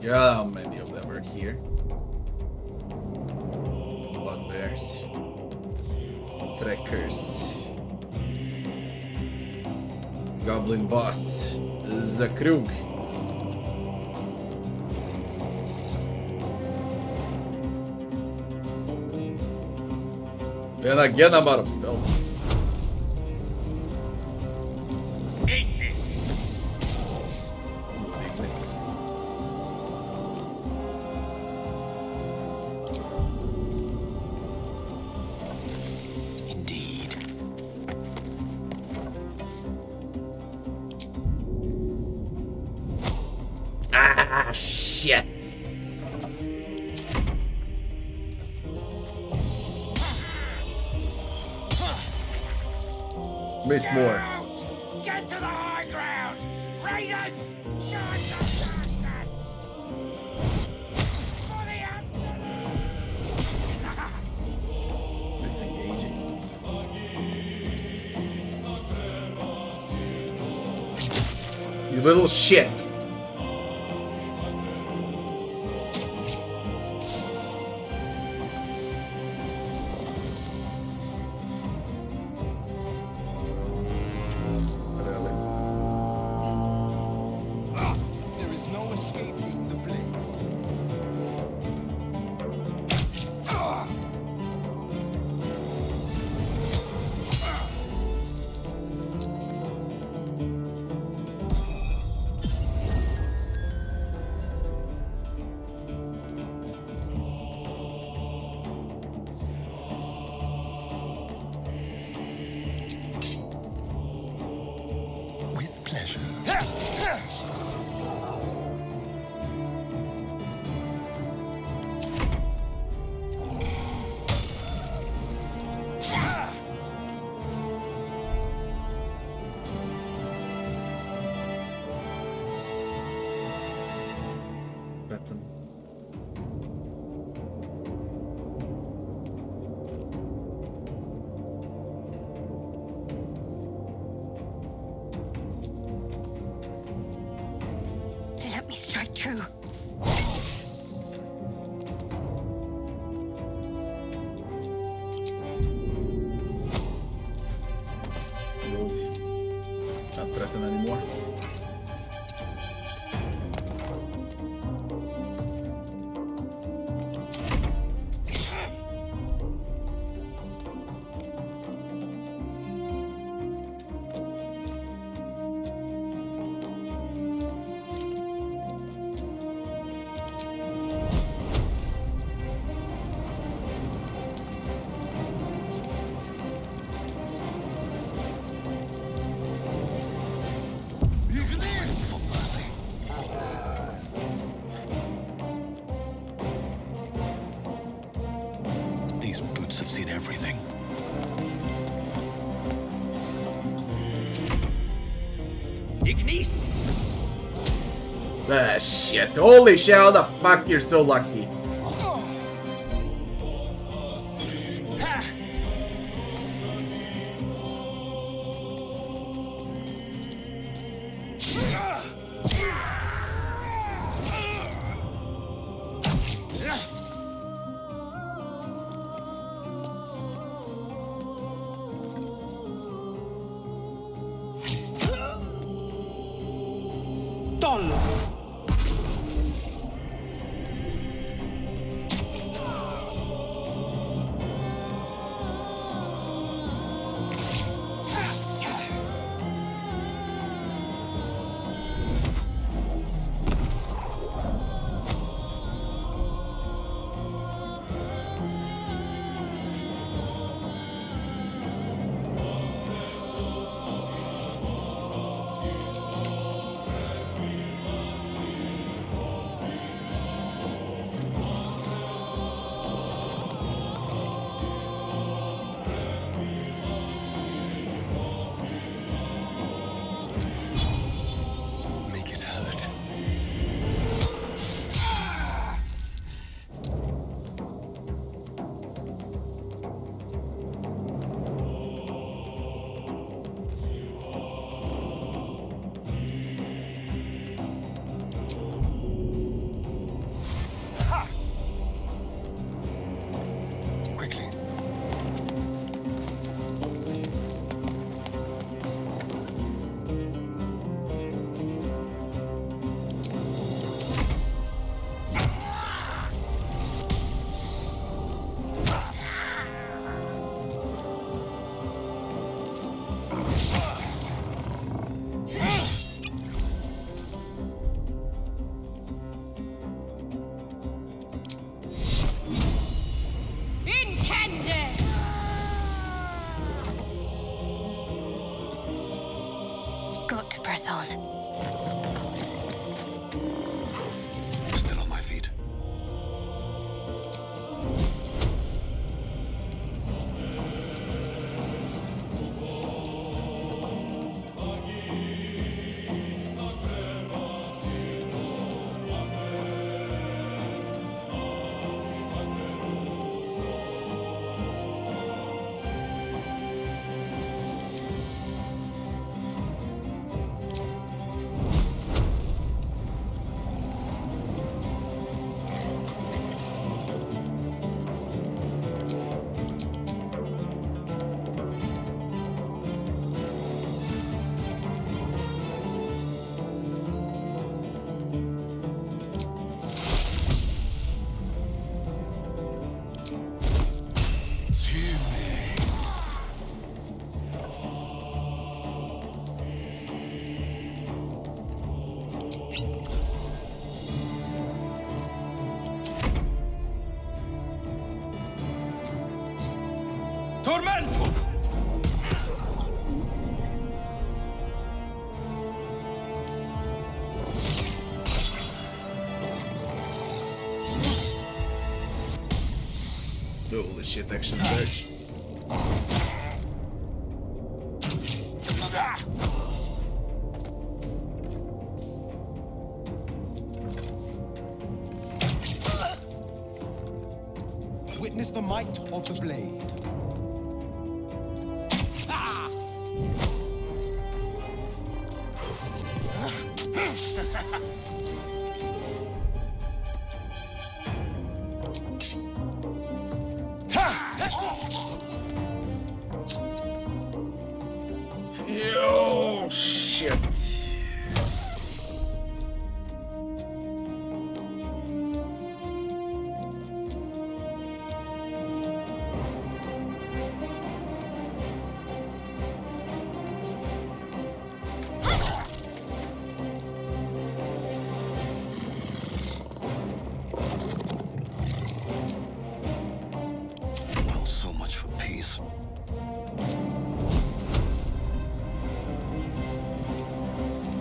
Yeah, how many of them are here? Bugbears. Trekkers. Goblin boss. Zakrug. And again I'm out of spells. Ignis. Indeed. Ah, shit. Miss more. Get to the high ground! Raiders! Charge the bastards! For the absolute! Disengaging. You little shit. There is no escaping the blade. With pleasure. Button. Let me strike true. Not threatened anymore. For mercy. These boots have seen everything. Ignis! Ah, shit. Holy shit, how the fuck you're so lucky. Toll! got to press on. Still on my feet. Tormento! Holy shit, action surge. Witness the might of the blade. Oh shit. Well, so much for peace.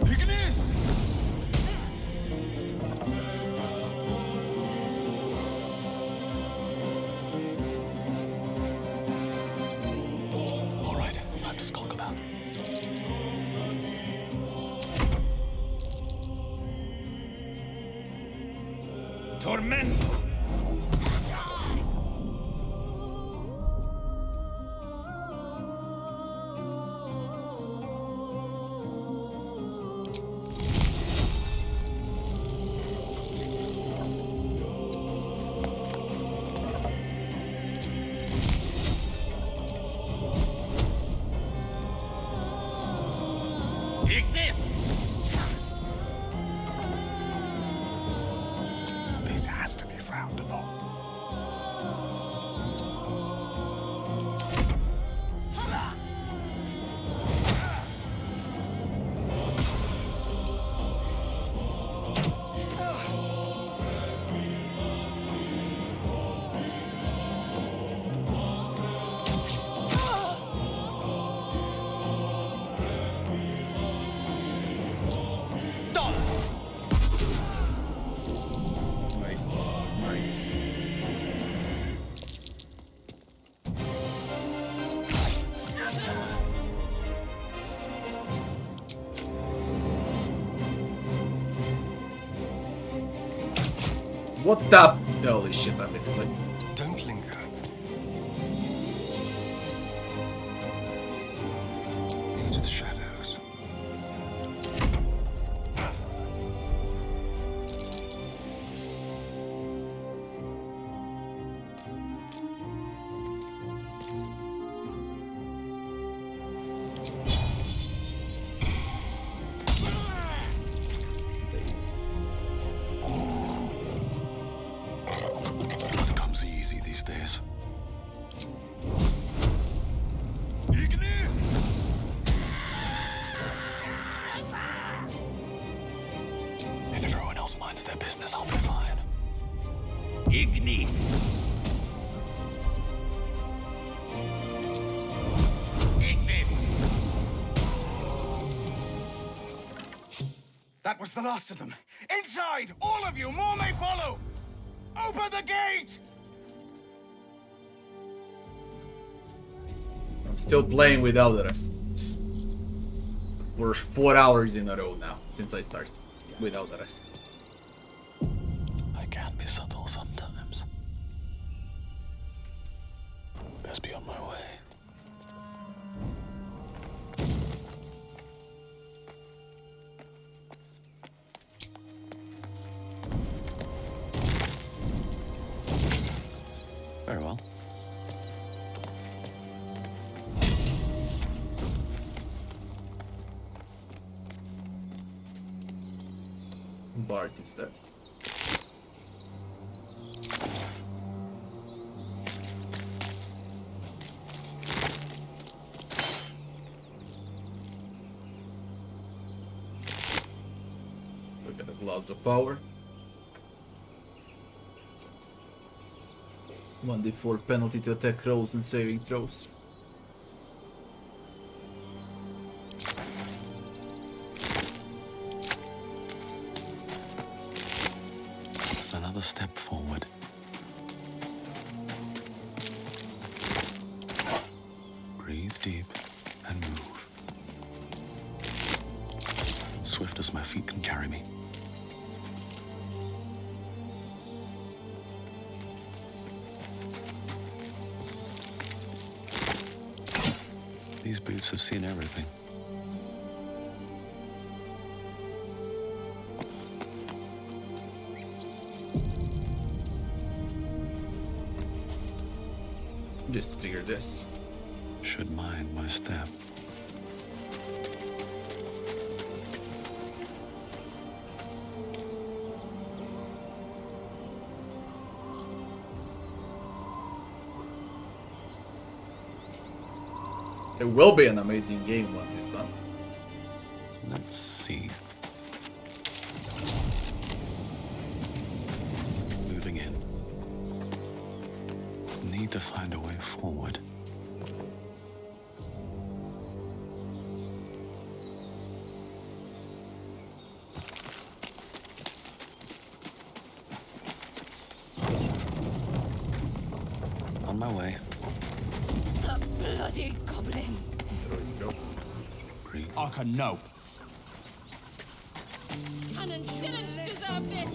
Ignis! All right, time to skulk about. Tormento! Ignis! This has to be frowned upon. Nice. Nice. What the? Holy shit, I misclicked. Don't linger. Into the shadows. Based. Blood comes easy these days. Ignis! If everyone else minds their business, I'll be fine. Ignis! Ignis! That was the last of them. Inside! All of you! More may follow! Open the gate! I'm still playing without the rest. For 4 hours in a row now, since I started. Without the rest. I can be subtle sometimes. Best be on my way. Very well. Bart is dead. Look at the gloves of power. 1d4 penalty to attack rolls and saving throws. Another step forward. Breathe deep and move. Swift as my feet can carry me. These boots have seen everything. Just trigger this. Should mind my step. It will be an amazing game once it's done. Let's see. Moving in. Need to find a way forward. On my way. The bloody goblin. There you go. Breathe. Arca, no. Canon shouldn't deserve this.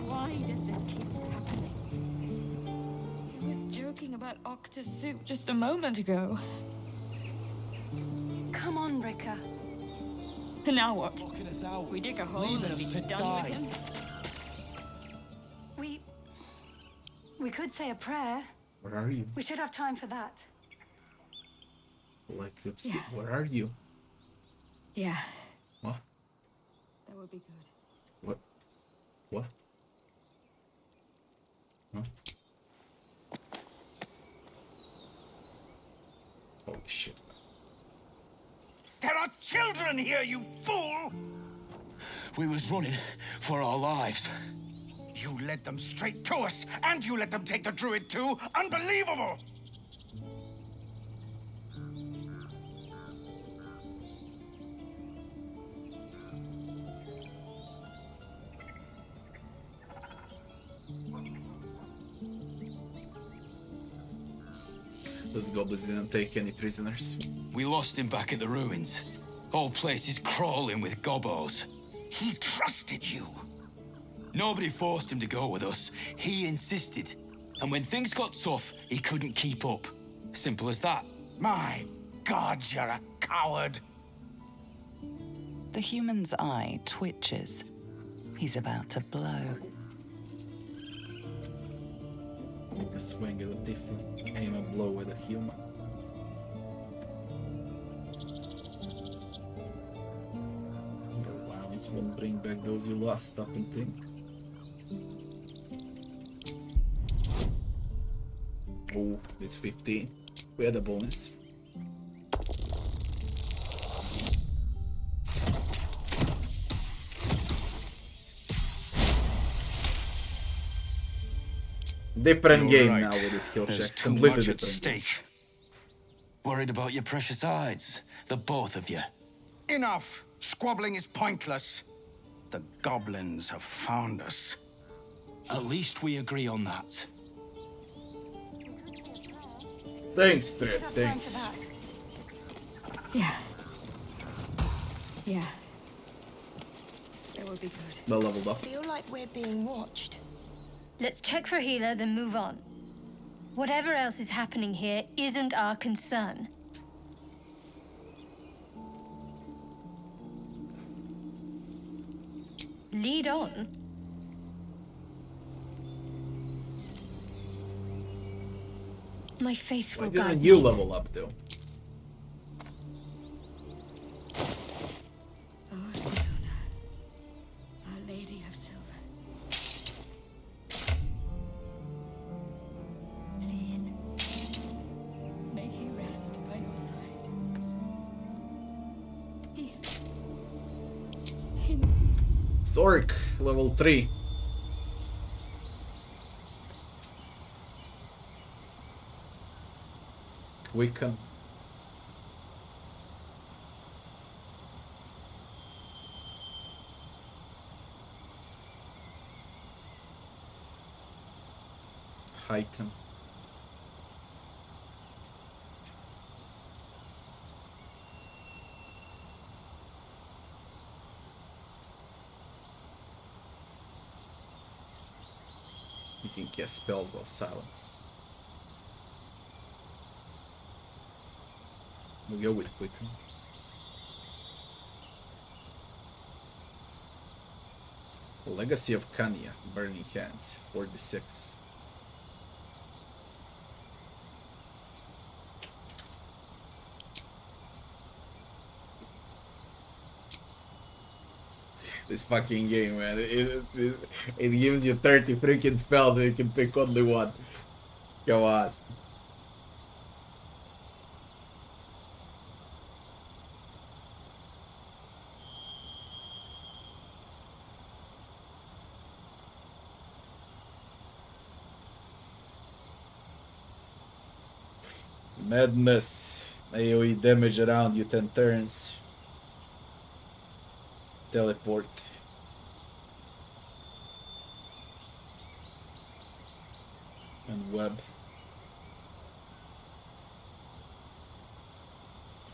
Why does this keep happening? He was joking about Octa's soup just a moment ago. Come on, Ricker. And now what? Locking us out. We dig a hole Leaving and us be to done die. with him? We could say a prayer. Where are you? We should have time for that. Like, Yeah. where are you? Yeah, What? that would be good. What? What? Huh? Holy shit. There are children here, you fool! We was running for our lives. You led them straight to us, and you let them take the druid too? Unbelievable! Those goblins didn't take any prisoners. We lost him back at the ruins. Whole place is crawling with gobos. He trusted you. Nobody forced him to go with us. He insisted. And when things got tough, he couldn't keep up. Simple as that. My God, you're a coward. The human's eye twitches. He's about to blow. Take a swing at a tiefling, aim a blow at a human. Your violence won't bring back those you lost, stop and think. Oh, it's 15. We had a bonus. Different You're game right. now with this skill There's checks. too Completely much at different. stake. Worried about your precious hides, the both of you. Enough. Squabbling is pointless. The goblins have found us. At least we agree on that. Thanks, Triff, Have time for thanks. that. Yeah. Yeah. It would be good. Well leveled up. Feel like we're being watched. Let's check for healer, then move on. Whatever else is happening here isn't our concern. Lead on. My faith Why will didn't guide you me. level up though? Oh, Siona, Our Lady of Silver. Please, may he rest by your side. He Zork, level 3. Wiccan. Heighten. You can cast spells while silenced. We'll go with Quicken. Legacy of Kanya, Burning Hands, 46. This fucking game, man. It gives you 30 freaking spells and you can pick only one. Come on. Madness. AoE damage around you 10 turns. Teleport. And web.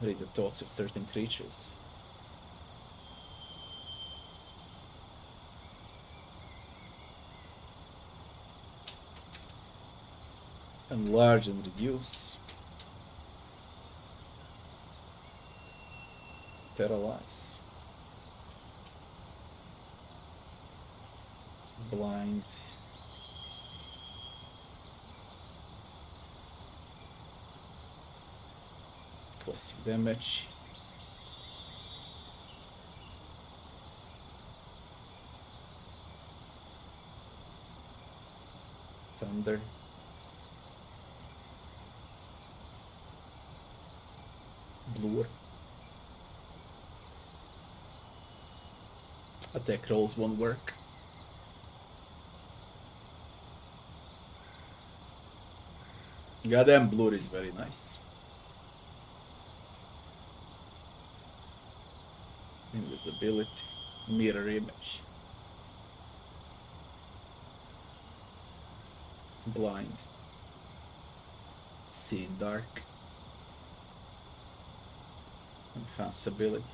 Read the thoughts of certain creatures. Enlarge and reduce. Paralyze. Blind. Classic damage. Thunder. Blur. Attack rolls won't work. Goddamn, Blur is very nice. Invisibility, mirror image, blind, see in dark, enhance ability,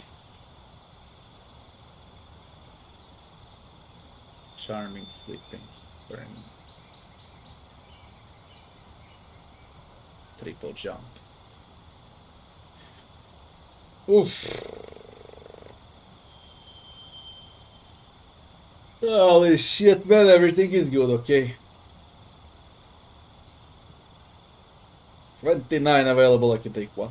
charming, sleeping, burning, triple jump. Oof. Holy shit, man, everything is good, okay. 29 available, I can take one.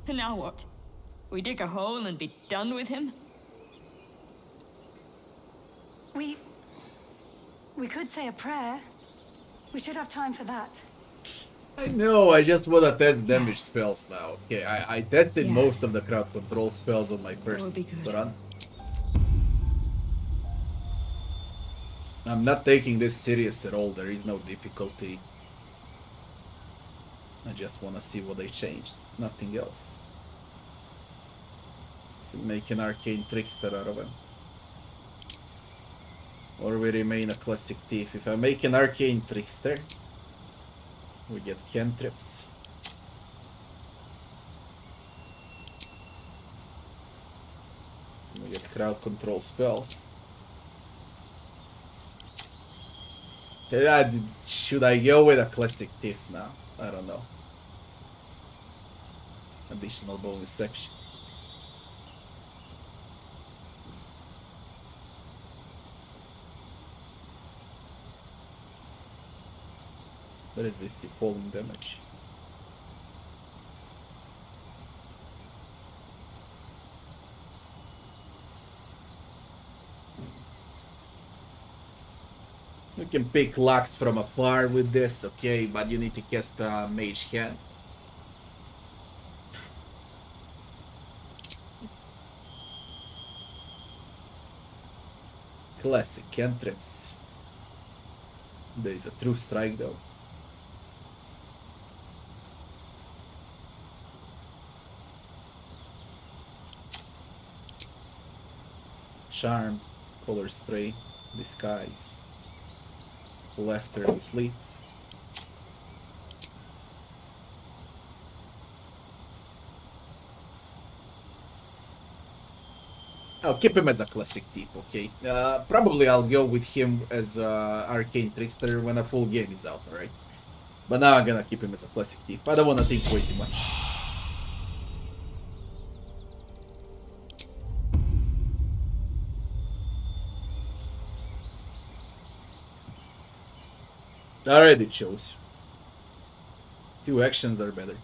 And now what? We dig a hole and be done with him? We could say a prayer. We should have time for that. I know, I just wanna test damage spells now. Okay, I tested Yeah. most of the crowd control spells on my first would be good. run. I'm not taking this serious at all, there is no difficulty. I just wanna see what they changed, nothing else. Make an arcane trickster out of him. Or we remain a classic thief. If I make an arcane trickster, we get cantrips. We get crowd control spells. Should I go with a classic thief now? I don't know. Additional bonus section. What is this? The falling damage. You can pick locks from afar with this, okay, but you need to cast a mage hand. Classic cantrips. There is a true strike though. Charm, color spray, disguise, laughter and sleep. I'll keep him as a classic thief, okay? Probably I'll go with him as arcane trickster when a full game is out, alright? But now I'm gonna keep him as a classic thief. I don't wanna think way too much. I already chose. 2 actions are better.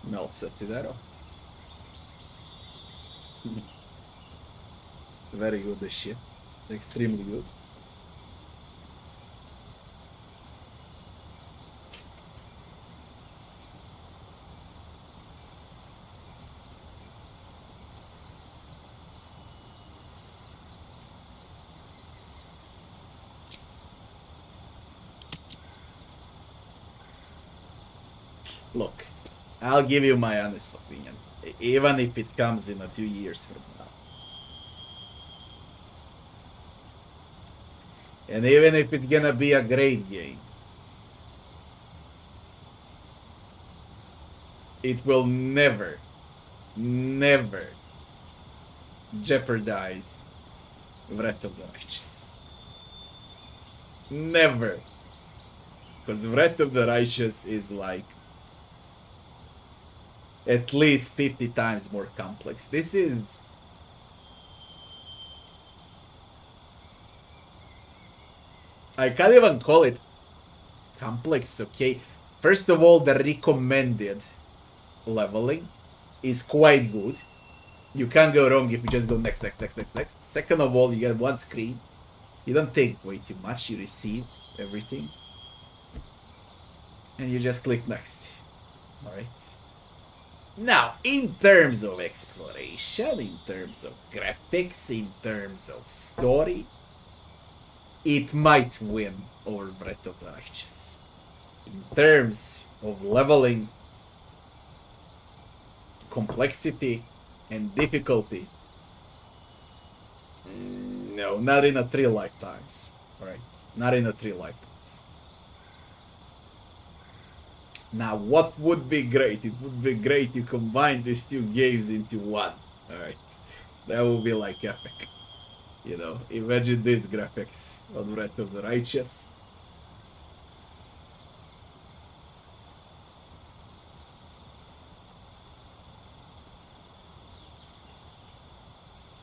No, Setsidero. Very good this shit. Extremely good. Look, I'll give you my honest opinion, even if it comes in 2 years from now. And even if it's gonna be a great game, it will never, never jeopardize Wrath of the Righteous. Never. Because Wrath of the Righteous is like at least 50 times more complex. This is... I can't even call it complex, okay? First of all, the recommended leveling is quite good. You can't go wrong if you just go next, next, next, next, next. Second of all, you get one screen. You don't think way too much, you receive everything. And you just click next. Alright. Now, in terms of exploration, in terms of graphics, in terms of story, it might win over Breath of the Righteous. In terms of leveling, complexity, and difficulty, no, not in 3 lifetimes. Alright? Not in 3 lifetimes. Now, what would be great? It would be great to combine these 2 games into one. Alright. That would be like epic. You know, imagine these graphics on Wrath of the Righteous.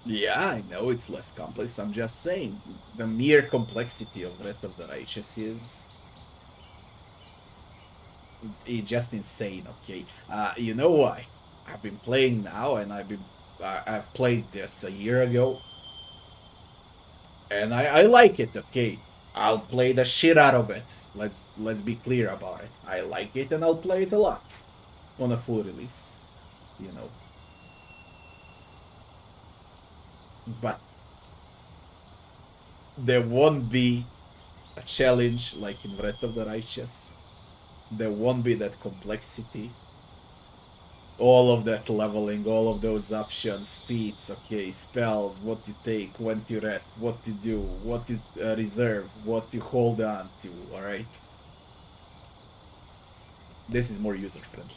Yeah, I know it's less complex. I'm just saying the mere complexity of Wrath of the Righteous is it's just insane. Okay, you know why? I've been playing now, and I've played this a year ago, and I like it. Okay, I'll play the shit out of it. Let's be clear about it. I like it, and I'll play it a lot on a full release. You know, but there won't be a challenge like in Wrath of the Righteous. There won't be that complexity. All of that leveling, all of those options, feats, okay, spells, what to take, when to rest, what to do, what to reserve, what to hold on to, alright? This is more user-friendly.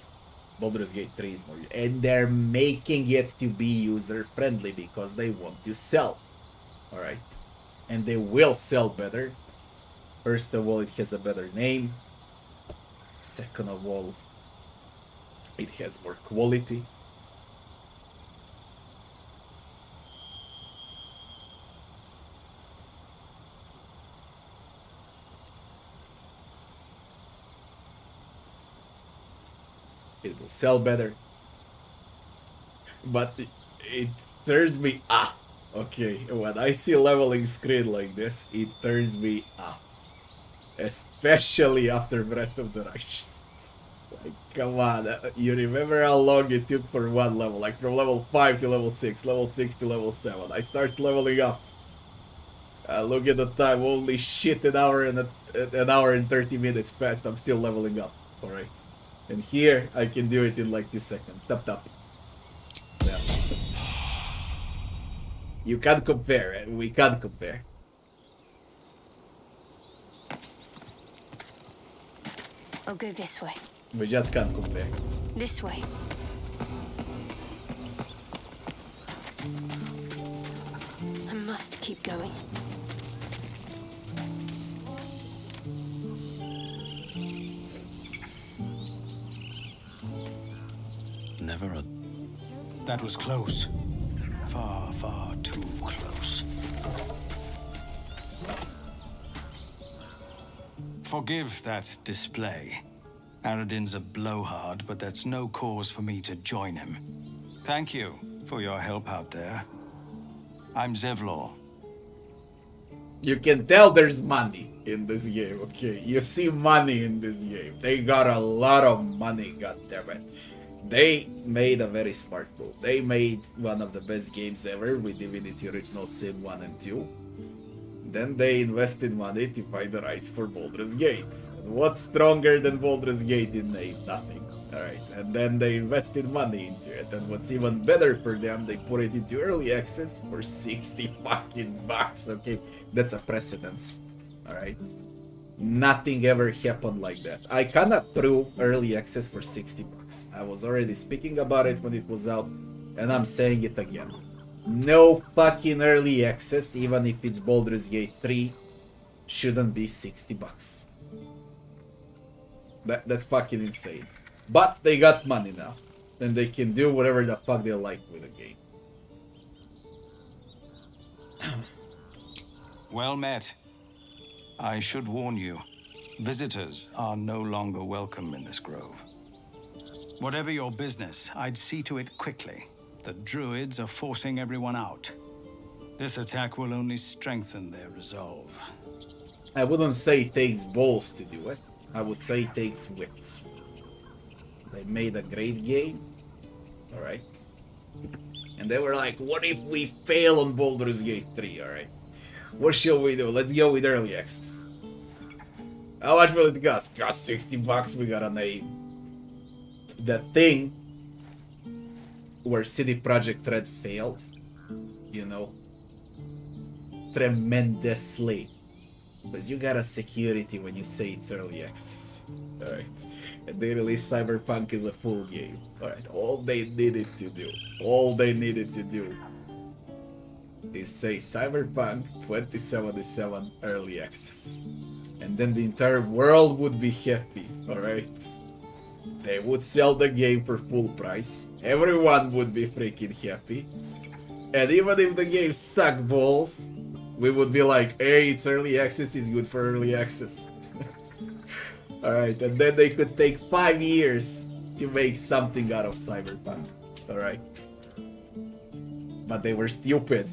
Baldur's Gate 3 is more... And they're making it to be user-friendly because they want to sell, alright? And they will sell better. First of all, it has a better name. Second of all, it has more quality. It will sell better. But it turns me off. Okay, when I see a leveling screen like this, it turns me off. Especially after Breath of the Righteous. Like, come on, you remember how long it took for one level? Like from level 5 to level 6, level 6 to level 7. I start leveling up. Look at the time, holy shit, an hour and 30 minutes passed, I'm still leveling up. Alright. And here, I can do it in like 2 seconds. Tap. Yeah. You can't compare, we can't compare. I'll go this way. We just can't compare. This way. I must keep going. Never a... That was close. Far, far too close. Forgive that display. Aradin's a blowhard, but that's no cause for me to join him. Thank you for your help out there. I'm Zevlor. You can tell there's money in this game, okay? You see money in this game. They got a lot of money, goddammit. They made a very smart move. They made one of the best games ever with Divinity Original Sin 1 and 2. Then they invested money to find the rights for Baldur's Gate. And what's stronger than Baldur's Gate in name? Nothing. Alright, and then they invested money into it, and what's even better for them, they put it into early access for 60 fucking bucks, okay? That's a precedence, alright? Nothing ever happened like that. I cannot prove early access for 60 bucks. I was already speaking about it when it was out, and I'm saying it again. No fucking early access, even if it's Baldur's Gate 3, shouldn't be 60 bucks. That's fucking insane. But they got money now, and they can do whatever the fuck they like with the game. Well met. I should warn you, visitors are no longer welcome in this grove. Whatever your business, I'd see to it quickly. The druids are forcing everyone out. This attack will only strengthen their resolve. I wouldn't say it takes balls to do it. I would say it takes wits. They made a great game, alright? And they were like, what if we fail on Baldur's Gate 3, alright? What shall we do? Let's go with early access. How much will it cost? Cost 60 bucks, we got a name. The thing where CD Projekt Red failed, you know, tremendously. Because you got a security when you say it's early access. Alright. and they released Cyberpunk as a full game. Alright, all they needed to do is say Cyberpunk 2077 early access. And then the entire world would be happy, alright? They would sell the game for full price, everyone would be freaking happy, and even if the game sucked balls, we would be like, hey, it's early access, it's good for early access. Alright, and then they could take 5 years to make something out of Cyberpunk, alright? But they were stupid,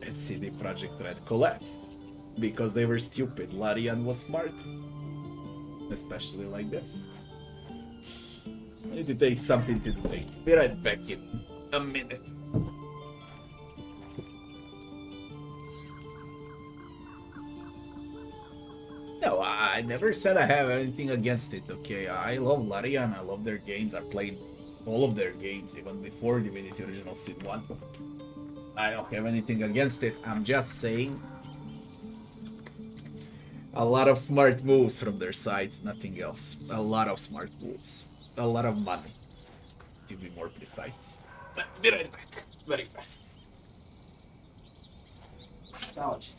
and CD Projekt Red collapsed. Because they were stupid. Larian was smart. Especially like this. I need to take something to drink. Be right back in a minute. No, I never said I have anything against it, okay? I love Larian, I love their games. I played all of their games, even before Divinity Original Sin 1. I don't have anything against it. I'm just saying a lot of smart moves from their side, nothing else. A lot of smart moves. A lot of money, to be more precise. But be right back, very fast. Ouch.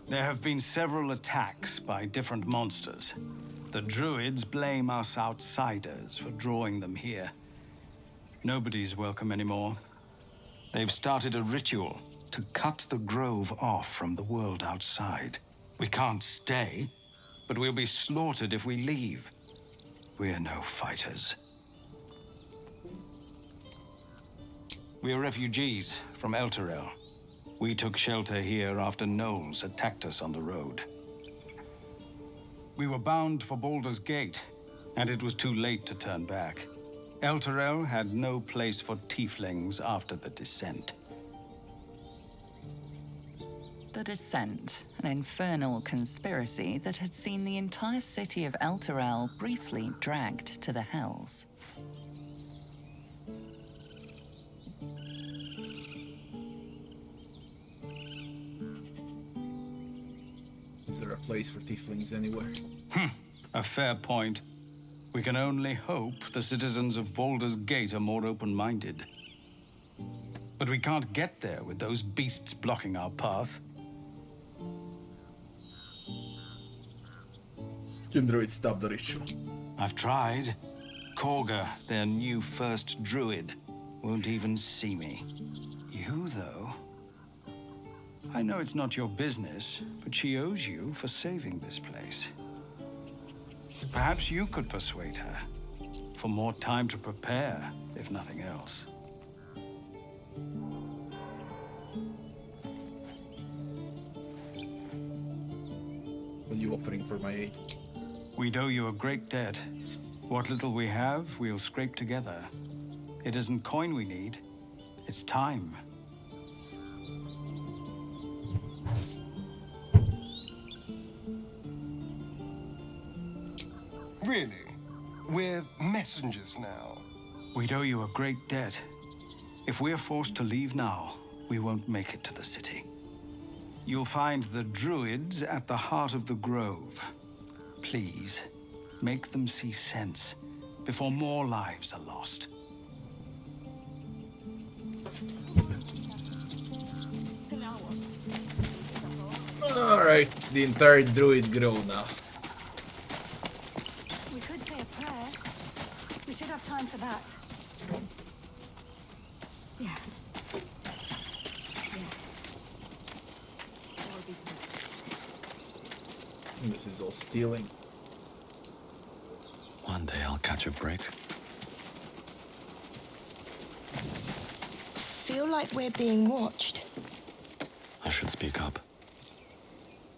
There have been several attacks by different monsters. The druids blame us outsiders for drawing them here. Nobody's welcome anymore. They've started a ritual to cut the grove off from the world outside. We can't stay, but we'll be slaughtered if we leave. We're no fighters. We are refugees from Elturel. We took shelter here after gnolls attacked us on the road. We were bound for Baldur's Gate, and it was too late to turn back. Elturel had no place for tieflings after the Descent. The Descent, an infernal conspiracy that had seen the entire city of Elturel briefly dragged to the Hells. Is there a place for tieflings anywhere? A fair point. We can only hope the citizens of Baldur's Gate are more open-minded. But we can't get there with those beasts blocking our path. Can druids stop the ritual? I've tried. Korga, their new first druid, won't even see me. You, though? I know it's not your business, but she owes you for saving this place. Perhaps you could persuade her, for more time to prepare, if nothing else. What are you offering for my aid? We'd owe you a great debt. What little we have, we'll scrape together. It isn't coin we need, it's time. Really? We're messengers now. We'd owe you a great debt. If we're forced to leave now, we won't make it to the city. You'll find the druids at the heart of the grove. Please, make them see sense before more lives are lost. Alright, the entire druid grove now. We could say a prayer. We should have time for that. Yeah. This is all stealing. One day I'll catch a break. Feel like we're being watched. I should speak up.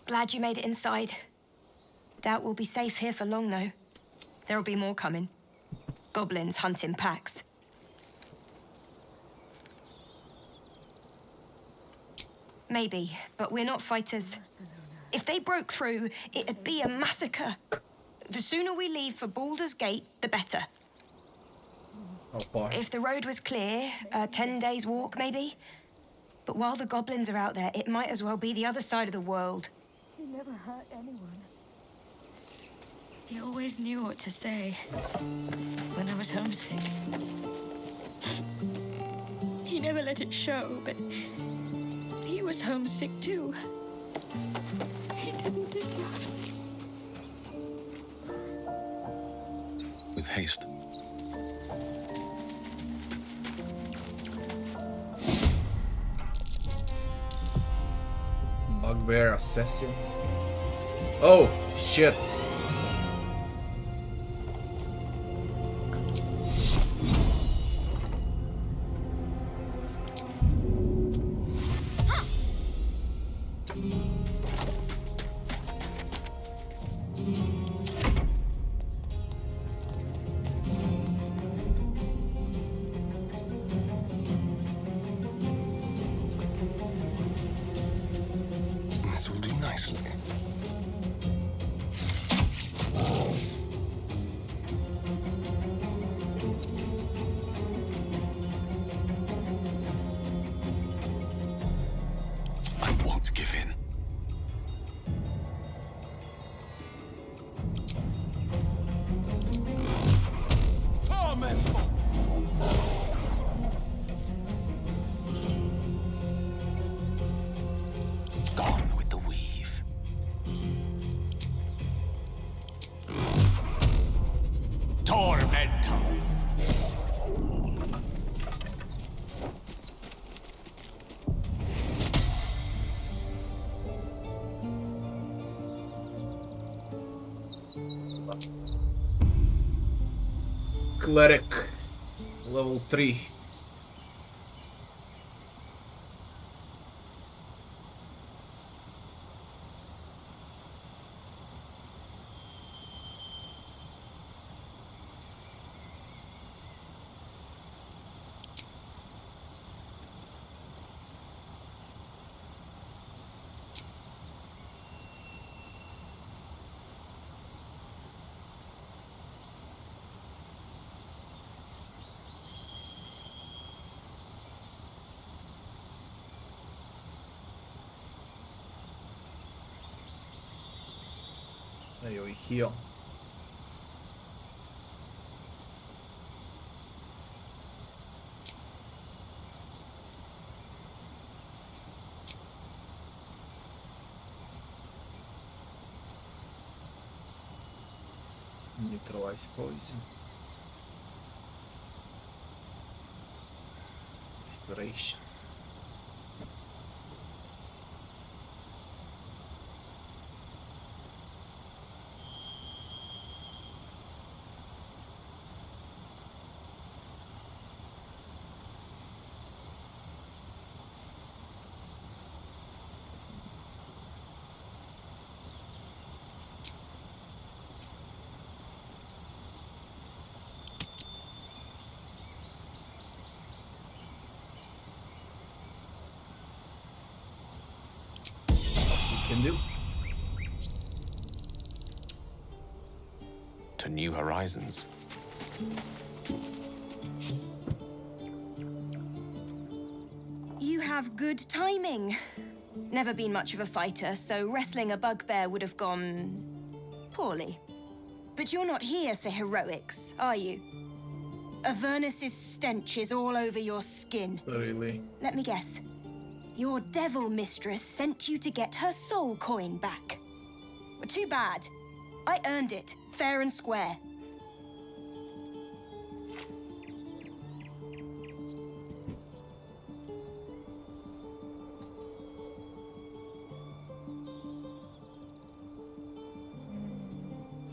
Glad you made it inside. Doubt we'll be safe here for long, though. There'll be more coming. Goblins hunt in packs. Maybe, but we're not fighters. If they broke through, it'd be a massacre. The sooner we leave for Baldur's Gate, the better. How far? If the road was clear, 10 days walk, maybe. But while the goblins are out there, it might as well be the other side of the world. He never hurt anyone. He always knew what to say when I was homesick. He never let it show, but he was homesick too. He didn't deserve this. With haste. Bugbear assassin. Oh, shit. This will do nicely. to give in. Tormental! Gone with the weave. Tormental! Cleric. Level 3. Aí eu heal. Neutralize poison. Restoration. We can do. To new horizons. You have good timing. Never been much of a fighter, so wrestling a bugbear would have gone poorly. But you're not here for heroics, are you? Avernus's stench is all over your skin. Really? Let me guess. Your devil mistress sent you to get her soul coin back. Well, too bad. I earned it, fair and square.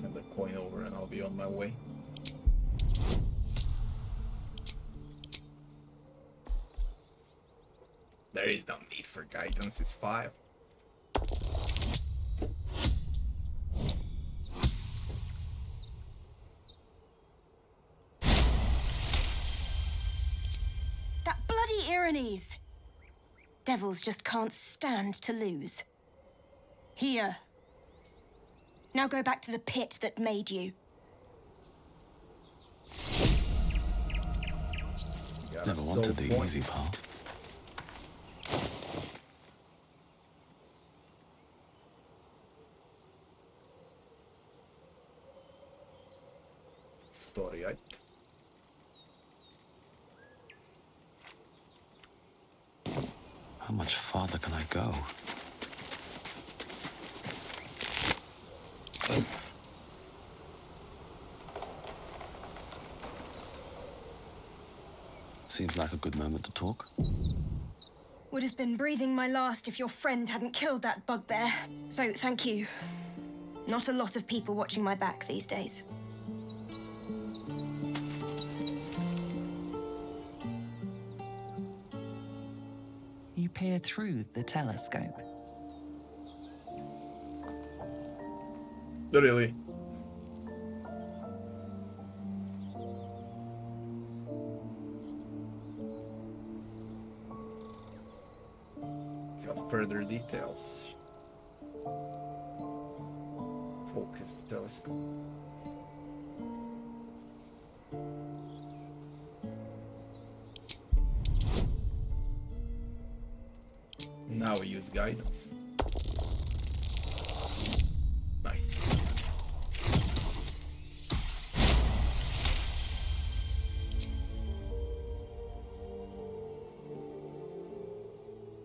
Send the coin over and I'll be on my way. There is no need for guidance, it's 5. That bloody Irenes! Devils just can't stand to lose. Here. Now go back to the pit that made you. Never wanted the easy path. Story, right? How much farther can I go? Seems like a good moment to talk. Would have been breathing my last if your friend hadn't killed that bugbear. So, thank you. Not a lot of people watching my back these days. You peer through the telescope. Really? Got further details. Focus the telescope. Now we use guidance. Nice.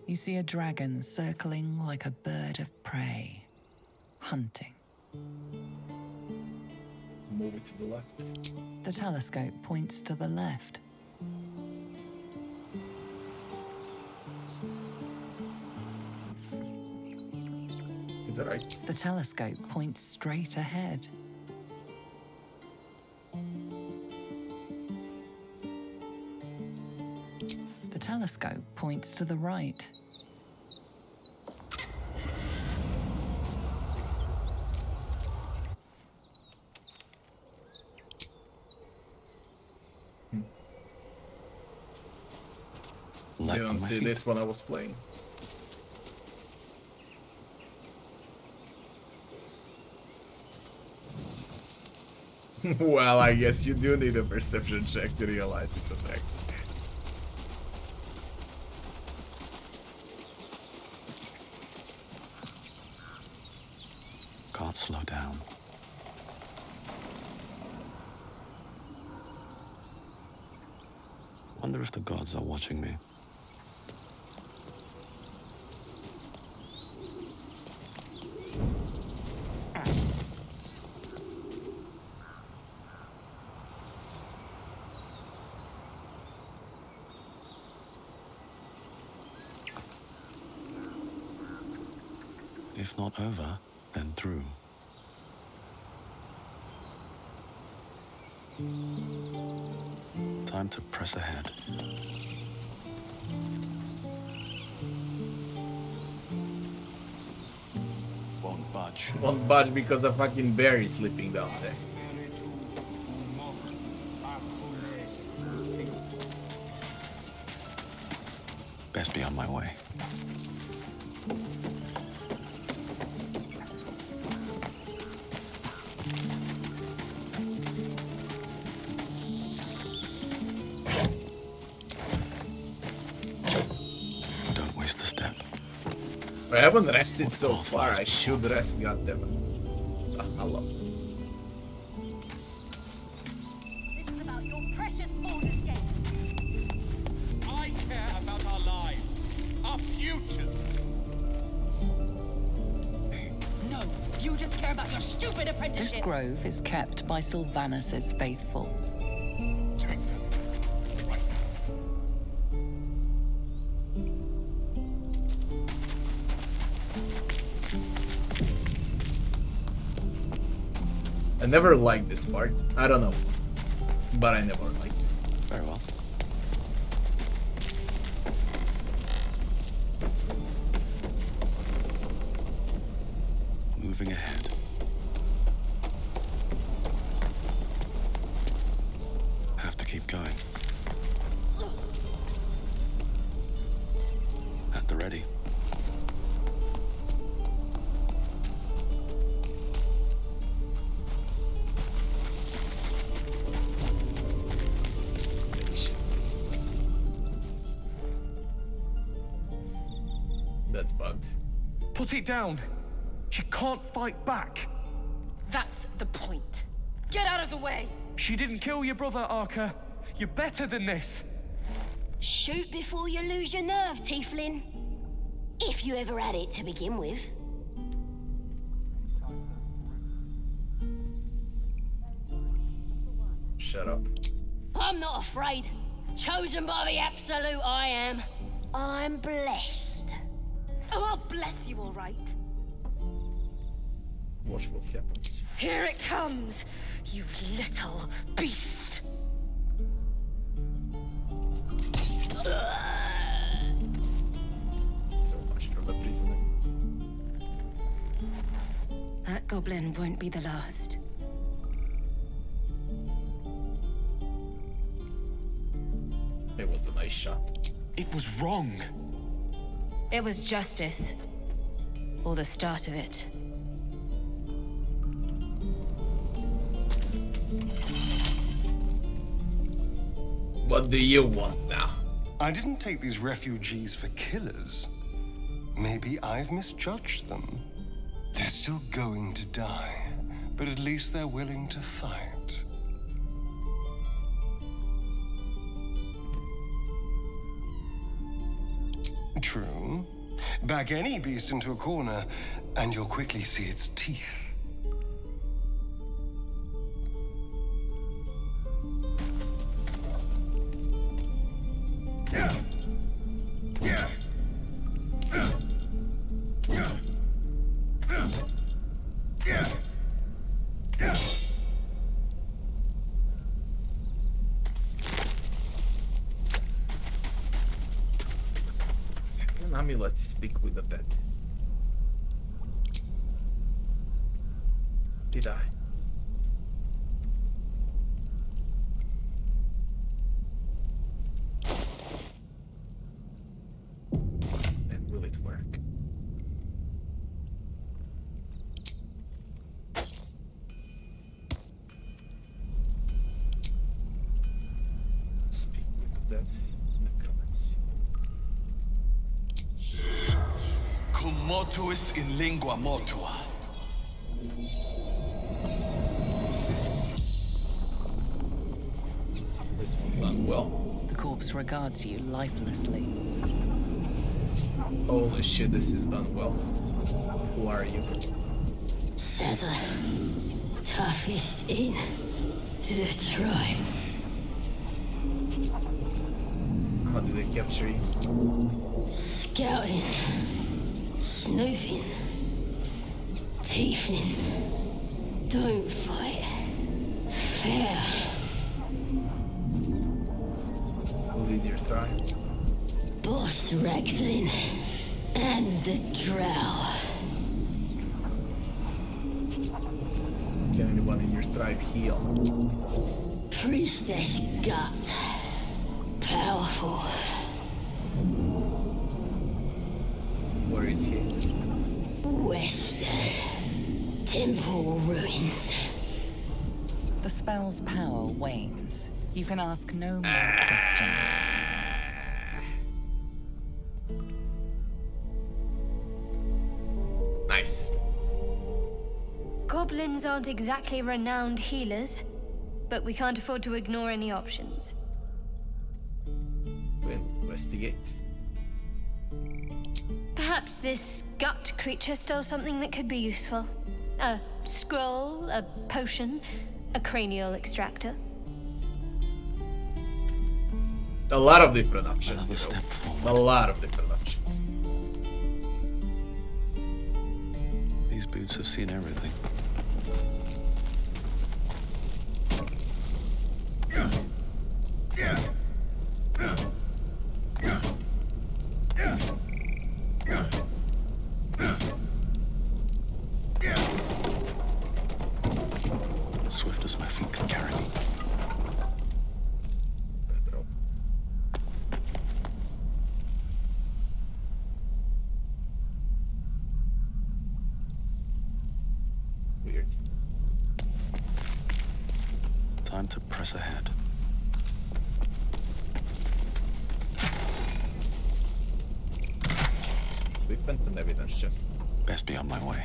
You see a dragon circling like a bird of prey, hunting. Move it to the left. The telescope points to the left. To the right. The telescope points straight ahead. The telescope points to the right. I didn't see this when I was playing. Well, I guess you do need a perception check to realize it's a thing. Can't slow down. Wonder if the gods are watching me. If not over, then through. Time to press ahead. Won't budge. Won't budge because a fucking bear is sleeping down there. Best be on my way. Don't waste a step. I haven't rested so far. I should rest, goddammit. Ah, hello. This is about your precious Baldur's Gate. I care about our lives, our futures. No, you just care about your stupid This apprenticeship. grove is kept by Sylvanus' faithful. Take them. Right I never liked this part. I don't know. But I never liked it. Very well. Moving ahead. Have to keep going. At the ready. That's bugged. Put it down. She can't fight back. That's the point. Get out of the way. She didn't kill your brother, Arca. You're better than this. Shoot before you lose your nerve, Tiefling. If you ever had it to begin with. Shut up. I'm not afraid. Chosen by the Absolute, I am. I'm blessed. Oh, I'll bless you, all right. Watch what happens. Here it comes, you little beast. So much for the prisoner. That goblin won't be the last. It was a nice shot. It was wrong. It was justice. Or the start of it. What do you want now? I didn't take these refugees for killers. Maybe I've misjudged them. They're still going to die, but at least they're willing to fight. True. Back any beast into a corner, and you'll quickly see its teeth. An amulet to speak with the dead. Did I? And will it work? Speak with the dead. Necromancy. Cum motuis in lingua mortua. This was done well. The corpse regards you lifelessly. Holy shit, this is done well. Who are you? Saza, toughest in the tribe. How did they capture you? Scouting, snooping, tieflings. Don't fight fair. Who leads your tribe? Boss Rexlin and the Drow. Can anyone in your tribe heal? Priestess Gut. Powerful. Where is he? West. Temple ruins. The spell's power wanes. You can ask no more questions. Nice. Goblins aren't exactly renowned healers, but we can't afford to ignore any options. We'll investigate. Perhaps this gut creature stole something that could be useful. A scroll, a potion, a cranial extractor. A lot of different options. Another step forward. A lot of different options. These boots have seen everything. Swift as my feet can carry me. Pedro. Weird. Time to press ahead. We found an evidence chest. Best be on my way.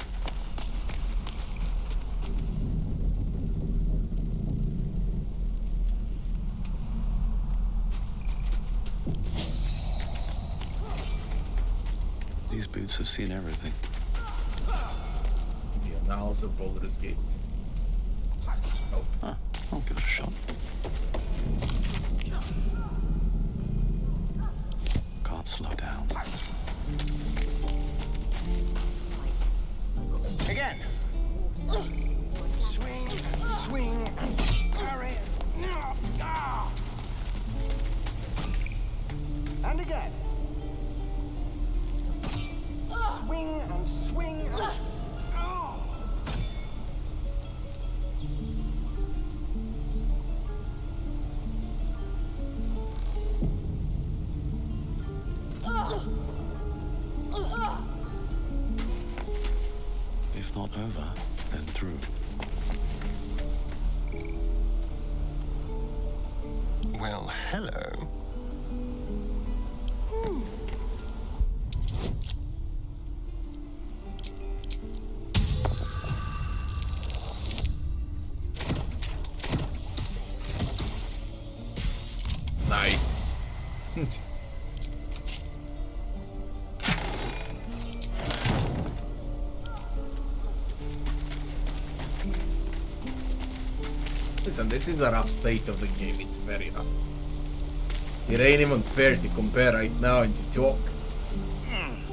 These boots have seen everything. The annals of Baldur's Gate. Oh. Huh, I'll give it a shot. Can't slow down. Again. Swing, swing, parry. And again. Swing and swing. If not over, then through. Well, hello. Nice. Listen, this is a rough state of the game. It's very rough. It ain't even fair to compare right now and to talk.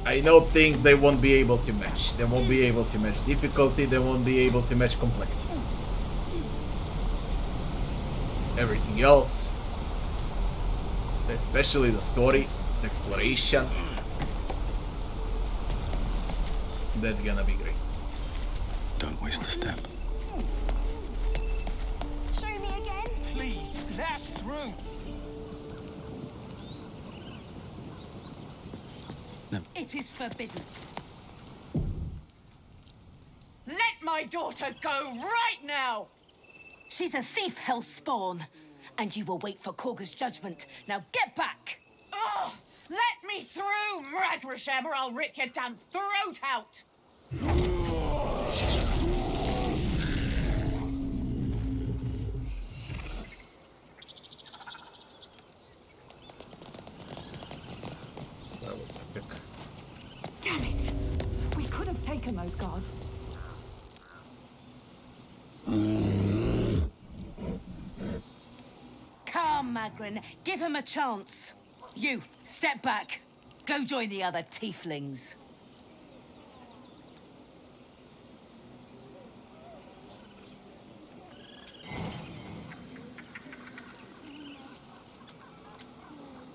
I know things they won't be able to match. They won't be able to match difficulty. They won't be able to match complexity. Everything else, especially the story, the exploration, that's gonna be great. Don't waste a step. Show me again. Please, blast through. It is forbidden. Let my daughter go right now! She's a thief, hellspawn. And you will wait for Korga's judgment. Now get back! Oh, let me through, Mragrasham, or I'll rip your damn throat out! That was epic. Damn it! We could have taken those guards. Come, Magrin. Give him a chance. You, step back. Go join the other tieflings.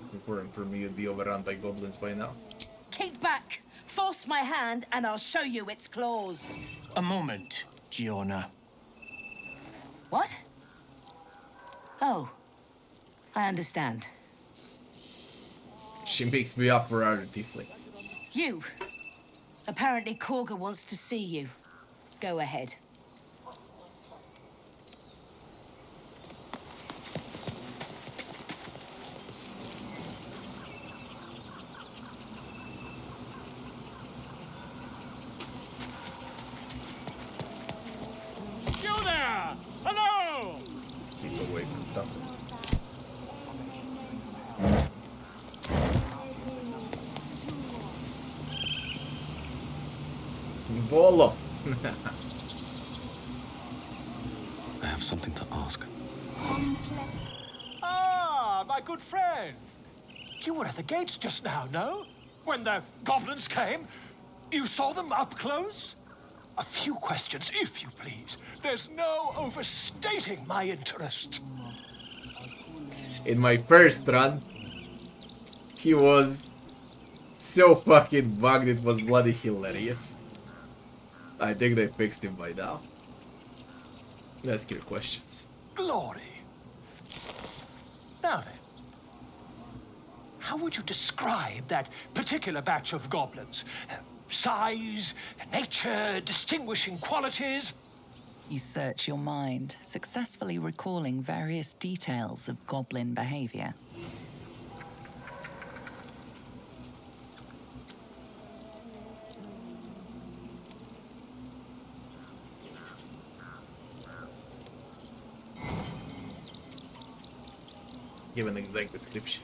If it weren't for me, you'd be overrun by goblins by now. Keep back. Force my hand and I'll show you its claws. A moment, Giona. What? Oh. I understand. She makes me up for other tieflings. You. Apparently Korga wants to see you. Go ahead. You there! Hello! Keep away from stuff. Bolo! I have something to ask. Ah, my good friend. You were at the gates just now, no? When the goblins came? You saw them up close? A few questions, if you please. There's no overstating my interest. In my first run, he was so fucking bugged, it was bloody hilarious. I think they fixed him by now. Ask your questions. Glory. Now then, how would you describe that particular batch of goblins? Size, nature, distinguishing qualities? You search your mind, successfully recalling various details of goblin behavior. Give an exact description.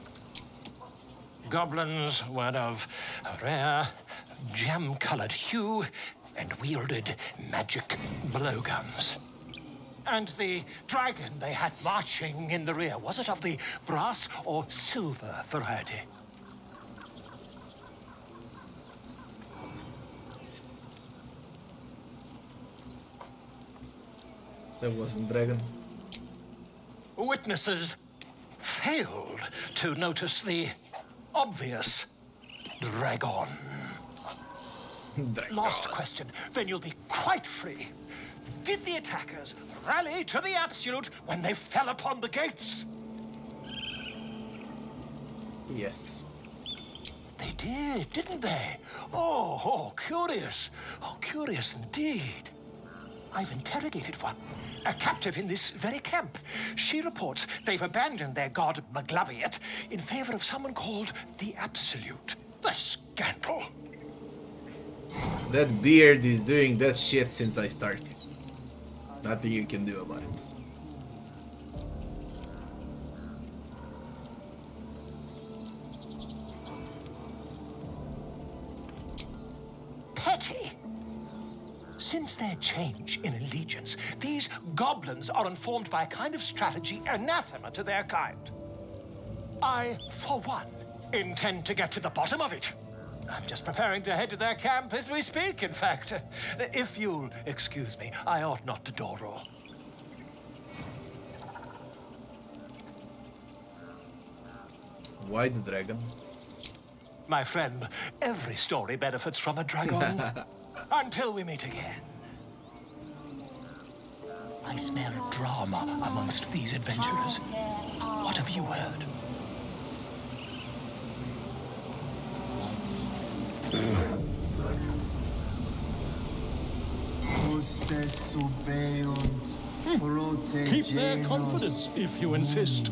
Goblins were of a rare, jam-colored hue and wielded magic blowguns. And the dragon they had marching in the rear, was it of the brass or silver variety? That wasn't dragon. Witnesses failed to notice the obvious dragon. Last question, then you'll be quite free. Did the attackers rally to the absolute when they fell upon the gates? Yes. They did, didn't they? Oh, curious. Oh, curious indeed. I've interrogated one, a captive in this very camp. She reports they've abandoned their god Maglabiat in favor of someone called the Absolute. The scandal. That beard is doing that shit since I started. Nothing you can do about it. Since their change in allegiance, these goblins are informed by a kind of strategy anathema to their kind. I, for one, intend to get to the bottom of it. I'm just preparing to head to their camp as we speak, in fact. If you'll excuse me, I ought not to door roar. Why the dragon? My friend, every story benefits from a dragon. Until we meet again. I smell drama amongst these adventurers. What have you heard? Keep their confidence if you insist.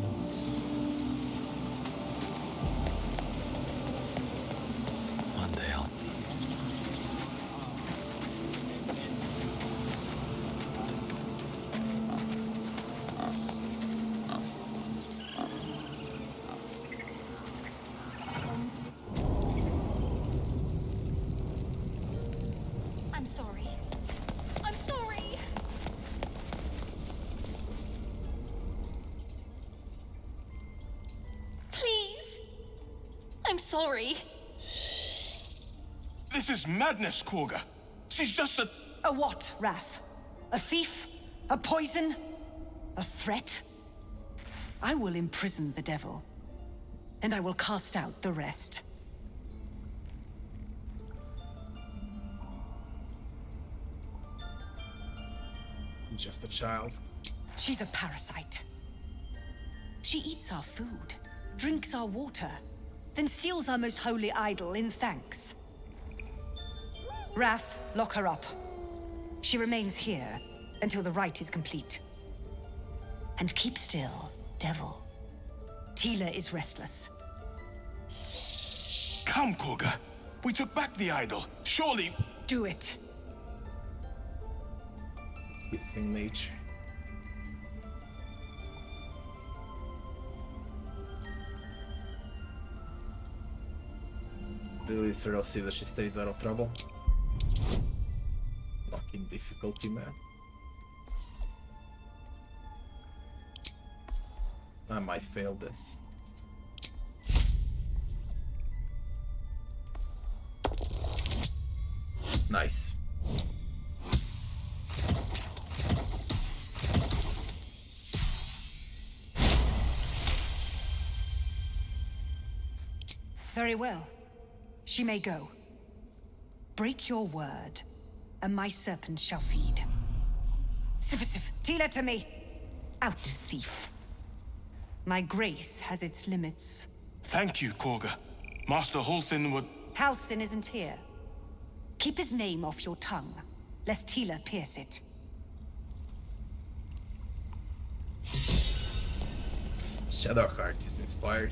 I'm sorry. I'm sorry. Please. I'm sorry. This is madness, Korga. She's just a... A what, Wrath? A thief? A poison? A threat? I will imprison the devil, and I will cast out the rest. Just a child. She's a parasite. She eats our food, drinks our water, then steals our most holy idol in thanks. Wrath, lock her up. She remains here until the rite is complete. And keep still, devil. Tila is restless. Come, Korga. We took back the idol. Surely... Do it. Within nature. Really, sir, I'll see that she stays out of trouble. Fucking difficulty, man. I might fail this. Nice. Very well. She may go. Break your word, and my serpent shall feed. Sif, Tila to me! Out, thief. My grace has its limits. Thank you, Korga. Master Halsin would... Halsin isn't here. Keep his name off your tongue, lest Tila pierce it. Shadowheart is inspired.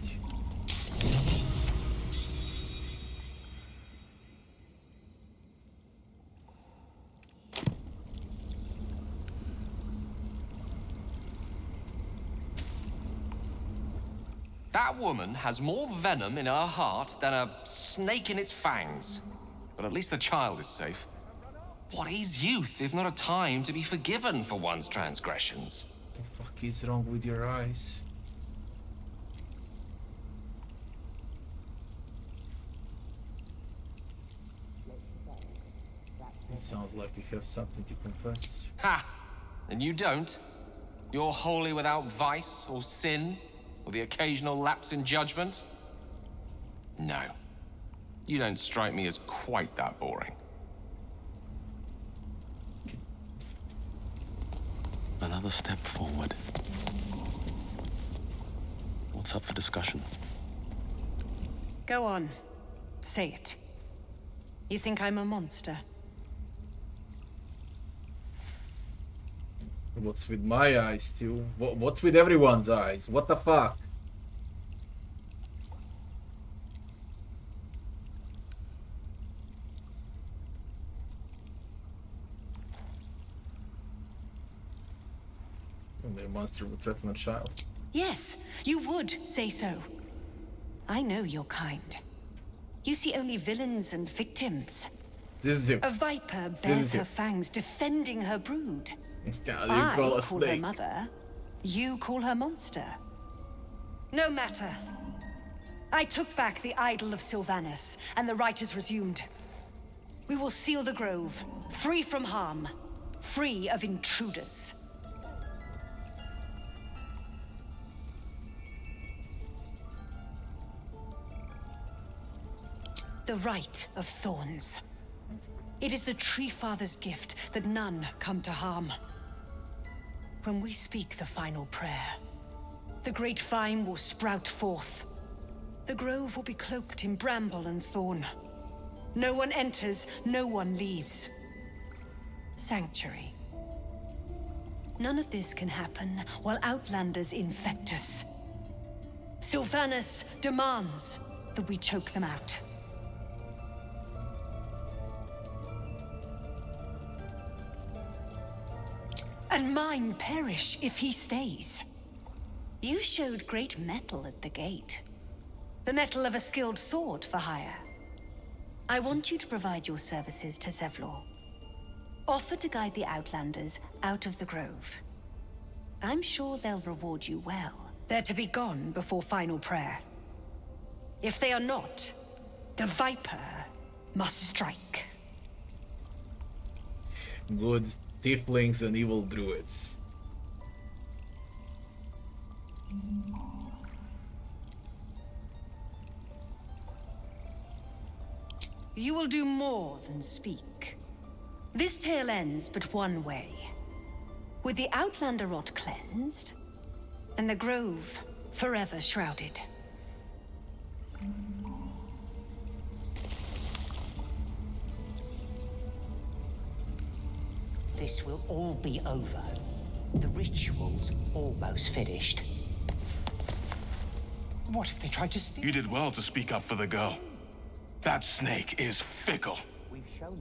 That woman has more venom in her heart than a snake in its fangs. But at least the child is safe. What is youth if not a time to be forgiven for one's transgressions? What the fuck is wrong with your eyes? It sounds like you have something to confess. Ha! And you don't? You're wholly without vice or sin? Or the occasional lapse in judgment? No. You don't strike me as quite that boring. Another step forward. What's up for discussion? Go on. Say it. You think I'm a monster? What's with my eyes, too? What's with everyone's eyes? What the fuck? Only a monster would threaten a child. Yes, you would say so. I know your kind. You see only villains and victims. A viper bares her fangs, defending her brood. I call her snake. mother. You call her monster. No matter. I took back the idol of Sylvanus, and the rite is resumed. We will seal the grove, free from harm, free of intruders. The Rite of Thorns. It is the Tree Father's gift that none come to harm. When we speak the final prayer, the great vine will sprout forth. The grove will be cloaked in bramble and thorn. No one enters, no one leaves. Sanctuary. None of this can happen while Outlanders infect us. Sylvanus demands that we choke them out. And mine perish if he stays. You showed great mettle at the gate. The mettle of a skilled sword for hire. I want you to provide your services to Zevlor. Offer to guide the Outlanders out of the grove. I'm sure they'll reward you well. They're to be gone before final prayer. If they are not, the Viper must strike. Good. Tieflings and evil druids. You will do more than speak. This tale ends but one way. With the Outlander rot cleansed, and the grove forever shrouded. This will all be over. The ritual's almost finished. What if they tried to steal? You did well to speak up for the girl. That snake is fickle.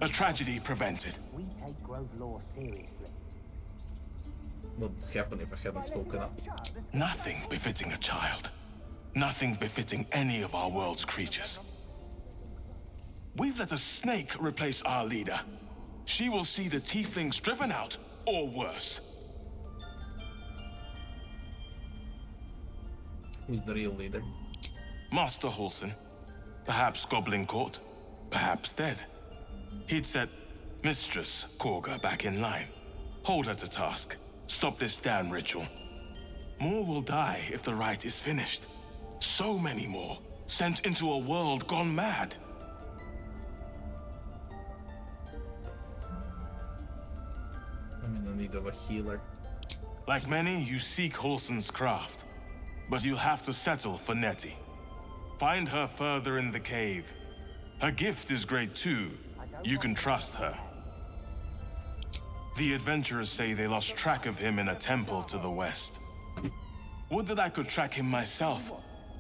A tragedy prevented. We take Grove law seriously. What would happen if I hadn't spoken up? Nothing befitting a child. Nothing befitting any of our world's creatures. We've let a snake replace our leader. She will see the tieflings driven out, or worse. Who's the real leader? Master Halsin. Perhaps Goblin Court. Perhaps dead. He'd set Mistress Korga back in line. Hold her to task. Stop this damn ritual. More will die if the rite is finished. So many more. Sent into a world gone mad. I'm in need of a healer. Like many, you seek Halsin's craft. But you'll have to settle for Nettie. Find her further in the cave. Her gift is great too. You can trust her. The adventurers say they lost track of him in a temple to the west. Would that I could track him myself,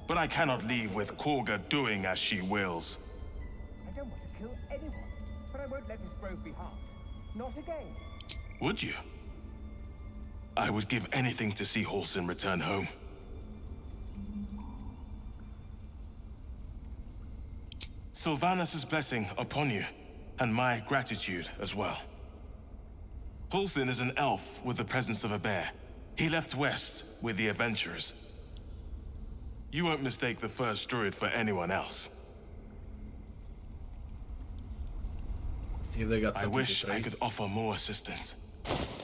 but I cannot leave with Korga doing as she wills. I don't want to kill anyone, but I won't let this grove be harmed. Not again. Would you? I would give anything to see Halsin return home. Sylvanus' blessing upon you, and my gratitude as well. Halsin is an elf with the presence of a bear. He left west with the adventurers. You won't mistake the first druid for anyone else. See if they got I wish I could offer more assistance.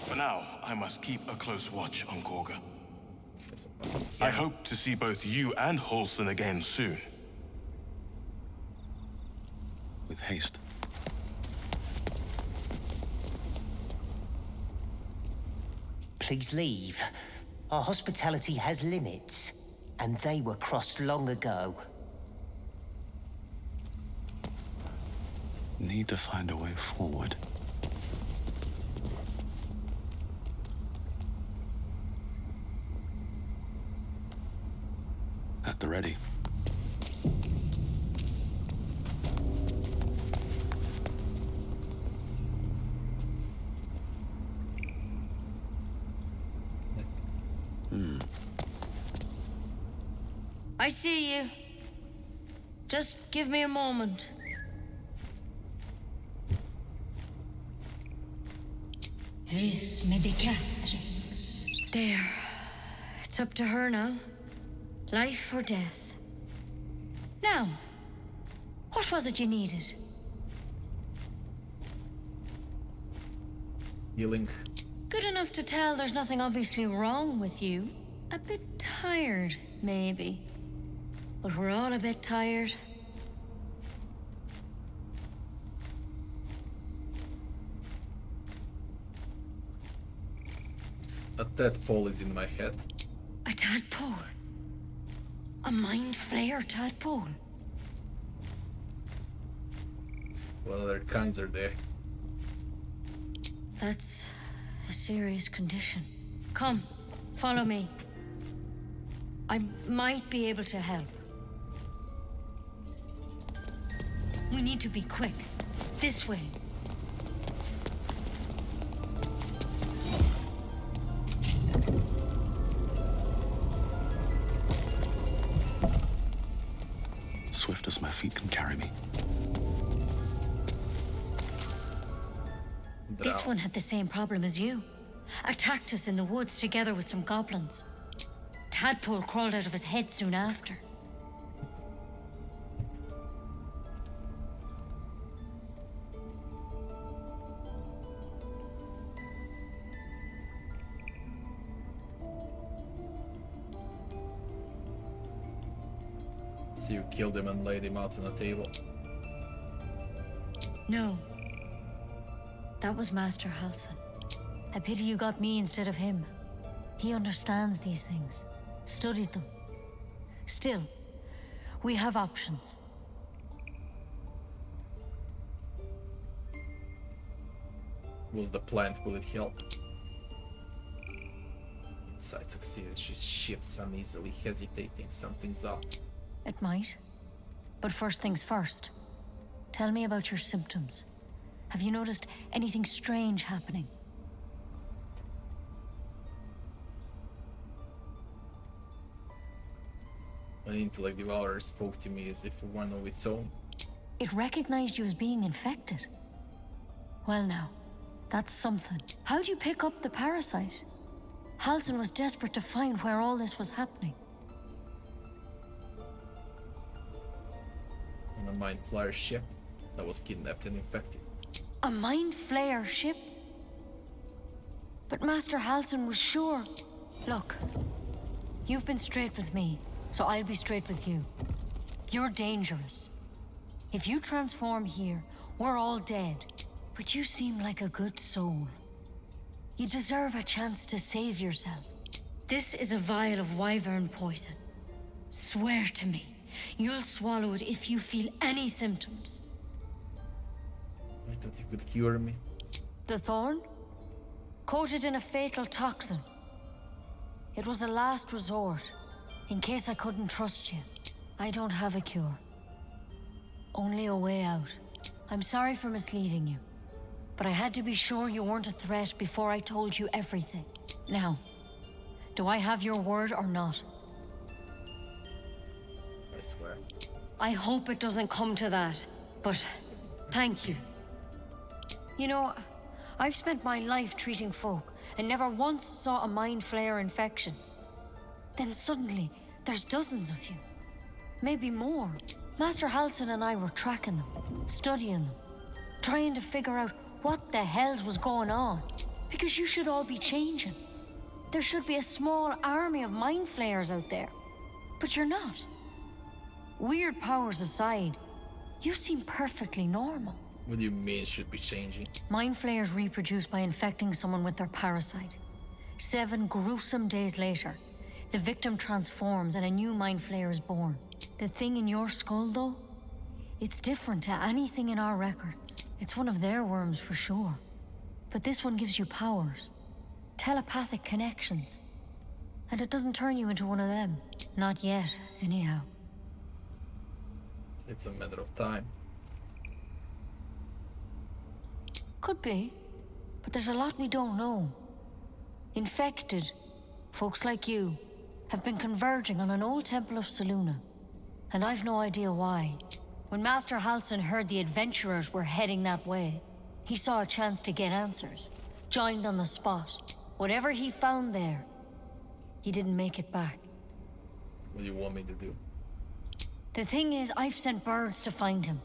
For now, I must keep a close watch on Korga. I hope to see both you and Halsin again soon. With haste. Please leave. Our hospitality has limits, and they were crossed long ago. Need to find a way forward. At the ready. I see you. Just give me a moment. This medicatrix. There. It's up to her now. Life or death. Now, what was it you needed? Healing. Good enough to tell there's nothing obviously wrong with you. A bit tired, maybe. But we're all a bit tired. A tadpole is in my head. A tadpole? A Mind Flayer tadpole? What other kinds are there? That's a serious condition. Come, follow me. I might be able to help. We need to be quick. This way. Swift as my feet can carry me. This one had the same problem as you. Attacked us in the woods together with some goblins. Tadpole crawled out of his head soon after. So you killed him and laid him out on a table. No. That was Master Halsin. I pity you got me instead of him. He understands these things. Studied them. Still, we have options. Was the plant, will it help? Inside succeeded, she shifts uneasily, hesitating, something's up. It might. But first things first. Tell me about your symptoms. Have you noticed anything strange happening? An intellect devourer spoke to me as if one of its own. It recognized you as being infected. Well now, that's something. How'd you pick up the parasite? Halsin was desperate to find where all this was happening. On a Mind Flayer ship that was kidnapped and infected. A Mind Flayer ship? But Master Halsin was sure. Look, you've been straight with me, so I'll be straight with you. You're dangerous. If you transform here, we're all dead. But you seem like a good soul. You deserve a chance to save yourself. This is a vial of wyvern poison. Swear to me, you'll swallow it if you feel any symptoms. I thought you could cure me. The thorn? Coated in a fatal toxin. It was a last resort, in case I couldn't trust you. I don't have a cure. Only a way out. I'm sorry for misleading you, but I had to be sure you weren't a threat before I told you everything. Now, do I have your word or not? I swear. I hope it doesn't come to that, but thank you. You know, I've spent my life treating folk and never once saw a Mind Flayer infection. Then suddenly, there's dozens of you. Maybe more. Master Halsin and I were tracking them, studying them, trying to figure out what the hells was going on. Because you should all be changing. There should be a small army of Mind Flayers out there. But you're not. Weird powers aside, you seem perfectly normal. What do you mean should be changing? Mind Flayers reproduce by infecting someone with their parasite. 7 gruesome days later, the victim transforms and a new Mind Flayer is born. The thing in your skull, though, it's different to anything in our records. It's one of their worms for sure. But this one gives you powers. Telepathic connections. And it doesn't turn you into one of them. Not yet, anyhow. It's a matter of time. Could be. But there's a lot we don't know. Infected, folks like you, have been converging on an old temple of Selûne. And I've no idea why. When Master Halsin heard the adventurers were heading that way, he saw a chance to get answers. joined on the spot. Whatever he found there, he didn't make it back. What do you want me to do? The thing is, I've sent birds to find him,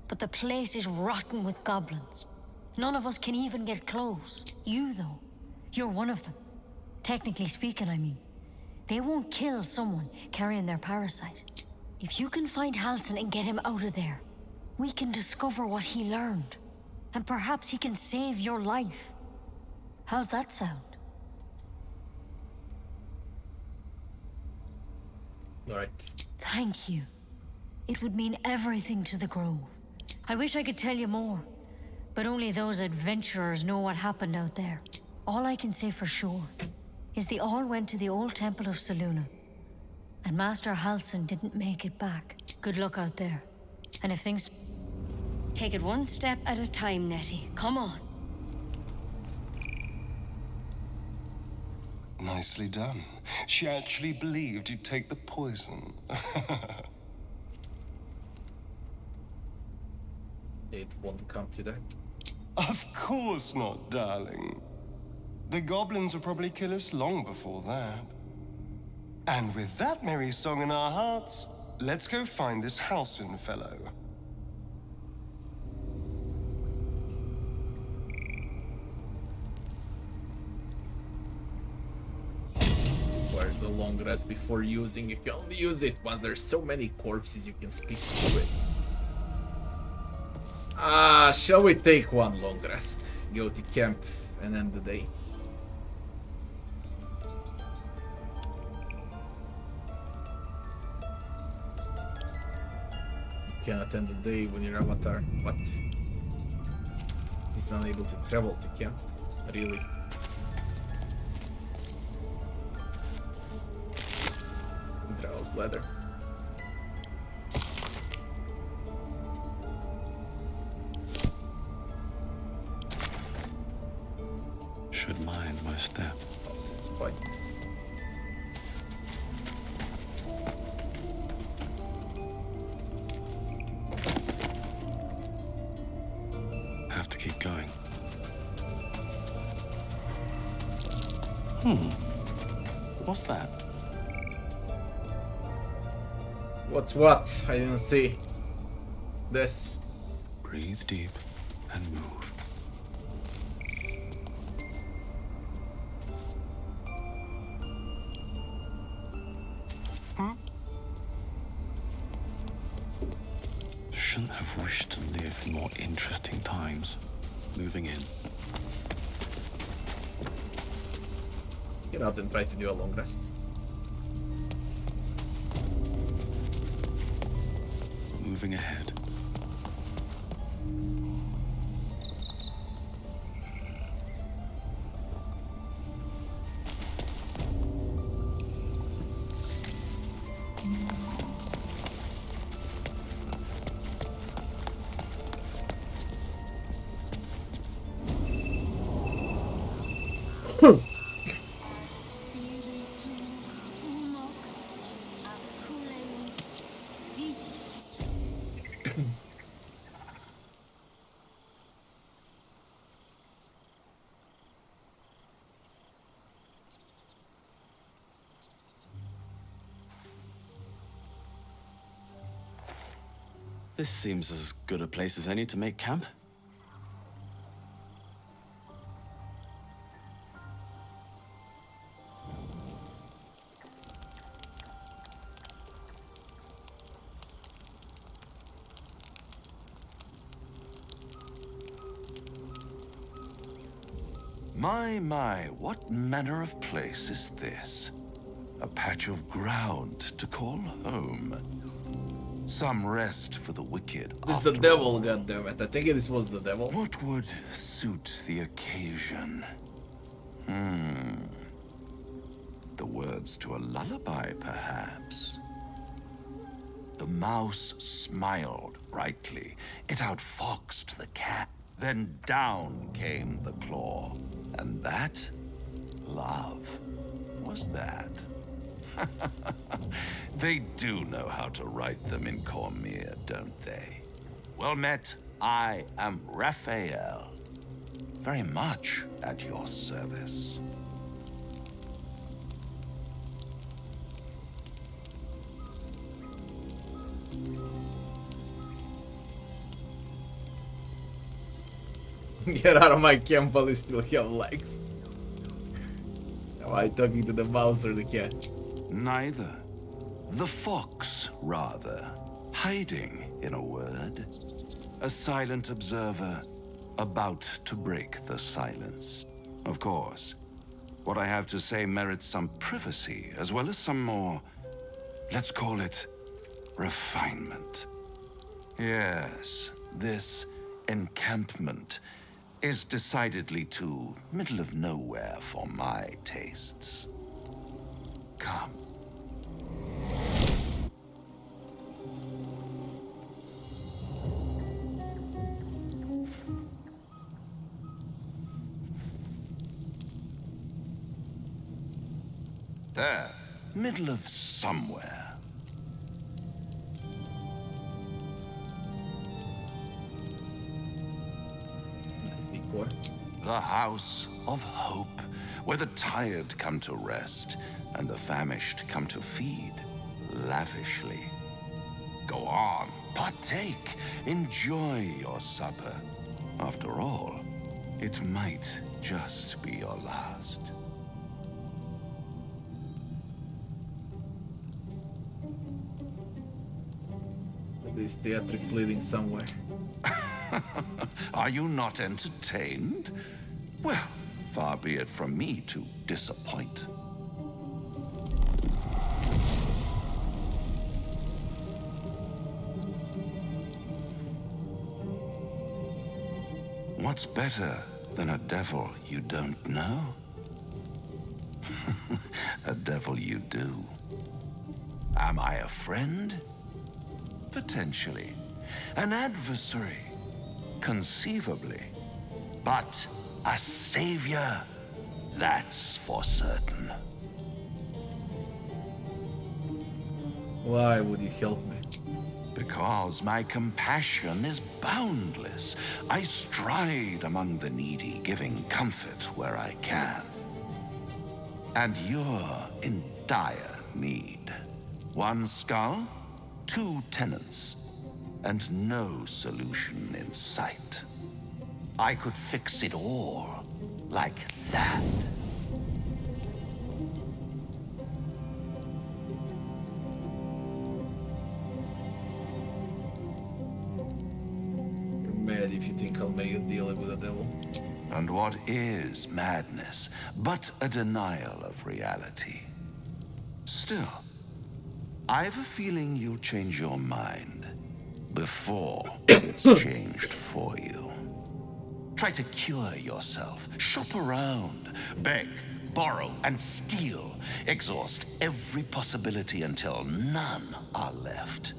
but the place is rotten with goblins. None of us can even get close. You, though, you're one of them. Technically speaking, I mean. They won't kill someone carrying their parasite. If you can find Halsin and get him out of there, we can discover what he learned. And perhaps he can save your life. How's that sound? Alright. Thank you. It would mean everything to the Grove. I wish I could tell you more, but only those adventurers know what happened out there. All I can say for sure is they all went to the old temple of Selûne, and Master Halsin didn't make it back. Good luck out there. And if things... Take it one step at a time, Nettie. Come on. Nicely done. She actually believed you'd take the poison. It won't come to that. Of course not, darling. The goblins will probably kill us long before that. And with that merry song in our hearts, let's go find this Halsin fellow. Where's the long rest before using? You can only use it once there's so many corpses you can speak to it. Shall we take one long rest? Go to camp and end the day. You cannot end the day when your avatar. What? He's unable to travel to camp. Really? Drow's leather. Should mind my step. It's fine. Have to keep going. What's that? What's what? I didn't see. This. Breathe deep and move. Shouldn't have wished to live in more interesting times. Moving in. Get out and try to do a long rest. Moving ahead. This seems as good a place as any to make camp. My, what manner of place is this? A patch of ground to call home. Some rest for the wicked. It's the devil, goddammit. I think this was the devil. What would suit the occasion? The words to a lullaby, perhaps. The mouse smiled brightly. It outfoxed the cat. Then down came the claw. And that, love, was that. They do know how to write them in Cormyr, don't they? Well met, I am Raphael. very much at your service. Get out of my camp while you still have legs. Am I talking to the mouse or the cat? Neither. The fox, rather. Hiding, in a word. A silent observer, about to break the silence. Of course, what I have to say merits some privacy, as well as some more, let's call it, refinement. Yes, this encampment is decidedly too middle of nowhere for my tastes. Come. There, middle of somewhere. The House of Hope, where the tired come to rest and the famished come to feed lavishly. Go on, partake, enjoy your supper. After all, it might just be your last. This theatric's leading somewhere. Are you not entertained? Well, far be it from me to disappoint. What's better than a devil you don't know? A devil you do. Am I a friend? Potentially. An adversary? Conceivably. But a savior? That's for certain. Why would you help me? Because my compassion is boundless. I stride among the needy, giving comfort where I can. And you're in dire need. One skull, 2 tenants, and no solution in sight. I could fix it all, like that. You're mad if you think I'll make a deal with the devil. And what is madness but a denial of reality? Still, I've a feeling you'll change your mind before it's changed for you. Try to cure yourself, shop around, beg, borrow, and steal. Exhaust every possibility until none are left.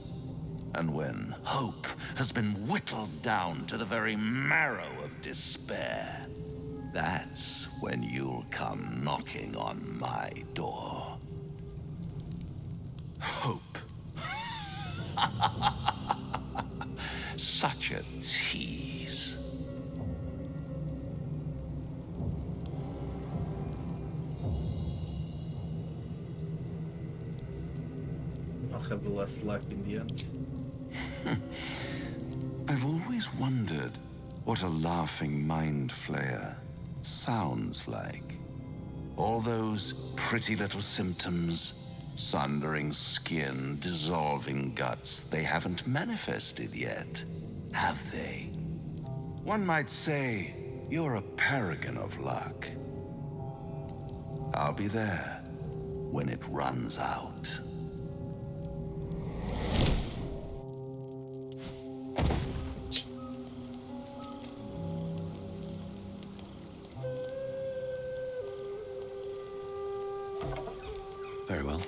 And when hope has been whittled down to the very marrow of despair, that's when you'll come knocking on my door. Hope. Such a tease. I'll have the less luck in the end. I've always wondered what a laughing Mind Flayer sounds like. All those pretty little symptoms, sundering skin, dissolving guts, they haven't manifested yet, have they? One might say you're a paragon of luck. I'll be there when it runs out. Very well.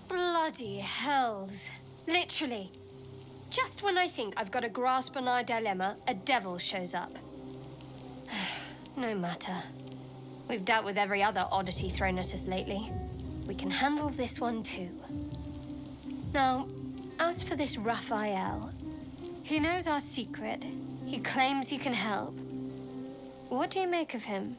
Bloody hells. Literally. Just when I think I've got a grasp on our dilemma, a devil shows up. No matter. We've dealt with every other oddity thrown at us lately. We can handle this one too. Now, as for this Raphael, he knows our secret, He claims you can help. What do you make of him?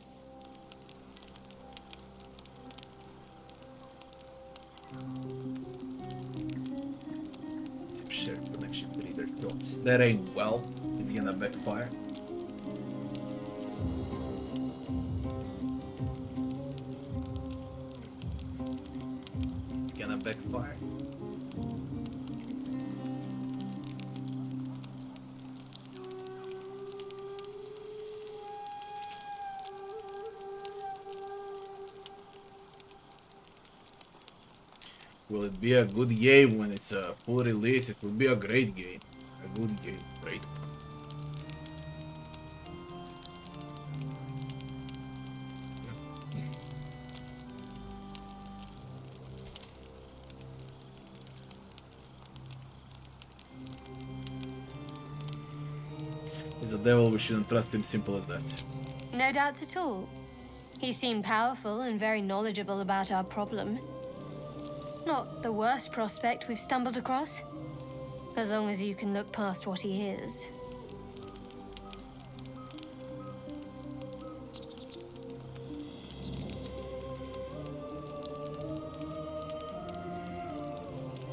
Some shared connection with either thoughts. That ain't well. It's gonna backfire. It's gonna backfire. Will it be a good game when it's a full release? It will be a great game. A good game. Great. He's a devil, we shouldn't trust him, simple as that. No doubts at all. He seemed powerful and very knowledgeable about our problem. Not the worst prospect we've stumbled across, as long as you can look past what he is.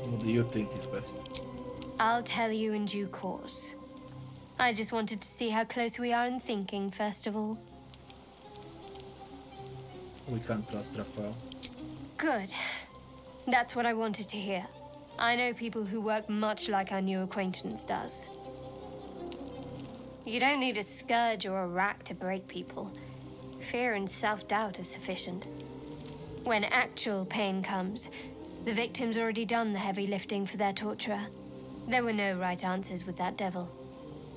What do you think is best? I'll tell you in due course. I just wanted to see how close we are in thinking, first of all. We can't trust Raphael. Good. That's what I wanted to hear. I know people who work much like our new acquaintance does. You don't need a scourge or a rack to break people. Fear and self-doubt are sufficient. When actual pain comes, the victim's already done the heavy lifting for their torturer. There were no right answers with that devil.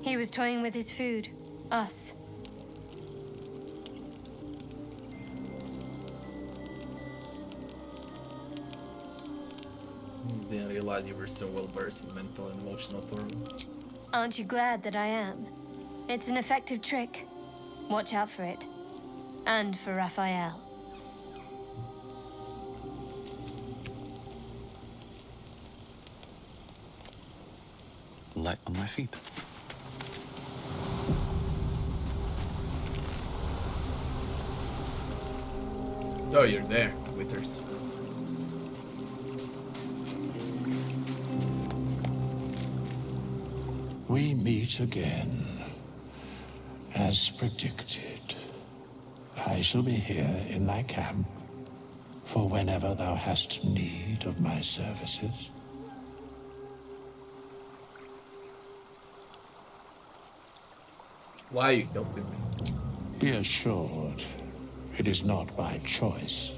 He was toying with his food. Us. Didn't realize you were so well versed in mental and emotional torment. Aren't you glad that I am? It's an effective trick. Watch out for it. And for Raphael. Light on my feet. Oh, you're there, Withers. We meet again, as predicted. I shall be here in thy camp for whenever thou hast need of my services. Why are you helping me? Be assured, it is not by choice.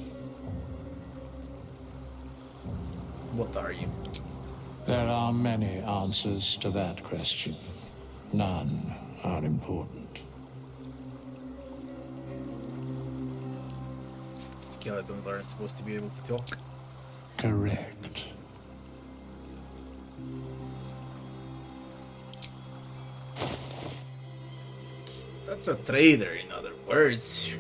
What are you? There are many answers to that question. None are important. Skeletons aren't supposed to be able to talk. Correct. That's a traitor, in other words.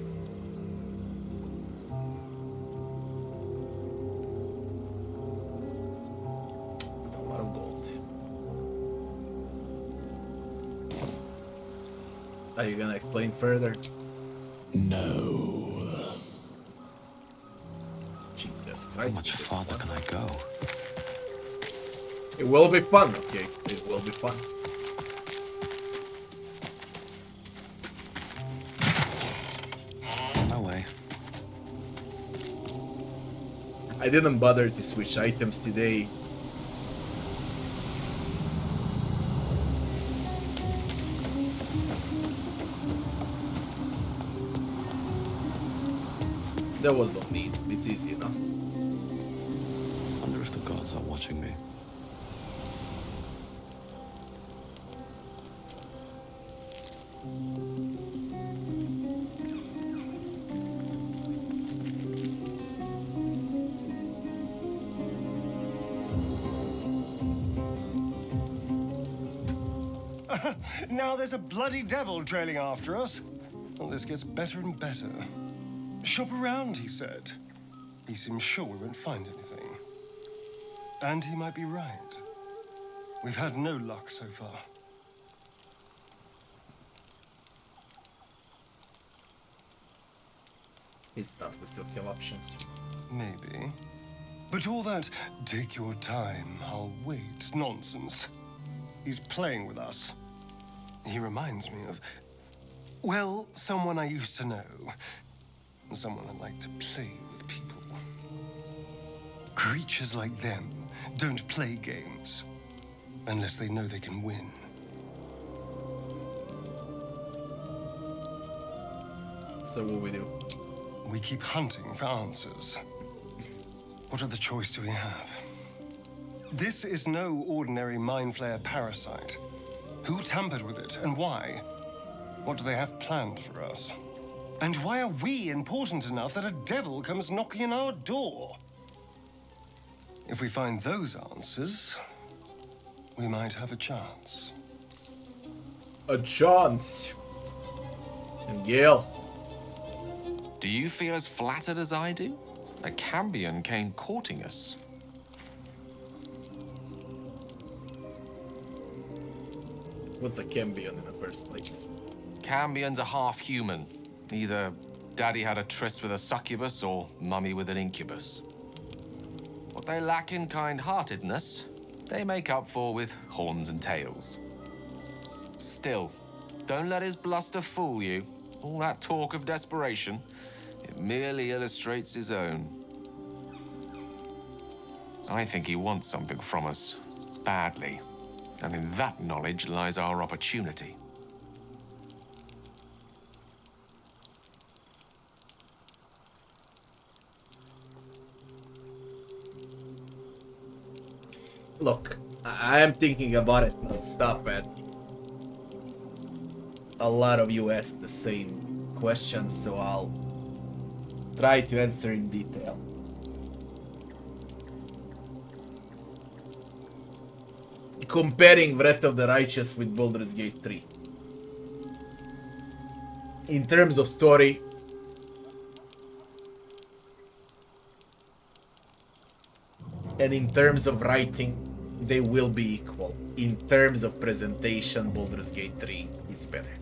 With a lot of gold. Are you gonna explain further? No. Jesus Christ. How much farther can I go? It will be fun, okay? It will be fun. No way. I didn't bother to switch items today. There was no need. It's easy enough. Wonder if the gods are watching me. Now there's a bloody devil trailing after us. Well, this gets better and better. Shop around, he said. He seems sure we won't find anything. And he might be right. We've had no luck so far. It's not, we still have options. Maybe. But all that, take your time, I'll wait, nonsense. He's playing with us. He reminds me of, well, someone I used to know. Someone that liked to play with people. Creatures like them don't play games unless they know they can win. So what we do? We keep hunting for answers. What other choice do we have? This is no ordinary Mind Flayer parasite. Who tampered with it, and why? What do they have planned for us? And why are we important enough that a devil comes knocking on our door? If we find those answers, we might have a chance. A chance! And Gale? Do you feel as flattered as I do? A Cambion came courting us. What's a Cambion in the first place? Cambions are half human. Either Daddy had a tryst with a succubus or Mummy with an incubus. What they lack in kind-heartedness, they make up for with horns and tails. Still, don't let his bluster fool you. All that talk of desperation, it merely illustrates his own. I think he wants something from us, badly. And in that knowledge lies our opportunity. Look, I am thinking about it non-stop, man. A lot of you ask the same questions, so I'll try to answer in detail. Comparing Breath of the Righteous with Baldur's Gate 3. In terms of story, and in terms of writing, they will be equal. In terms of presentation, Baldur's Gate 3 is better.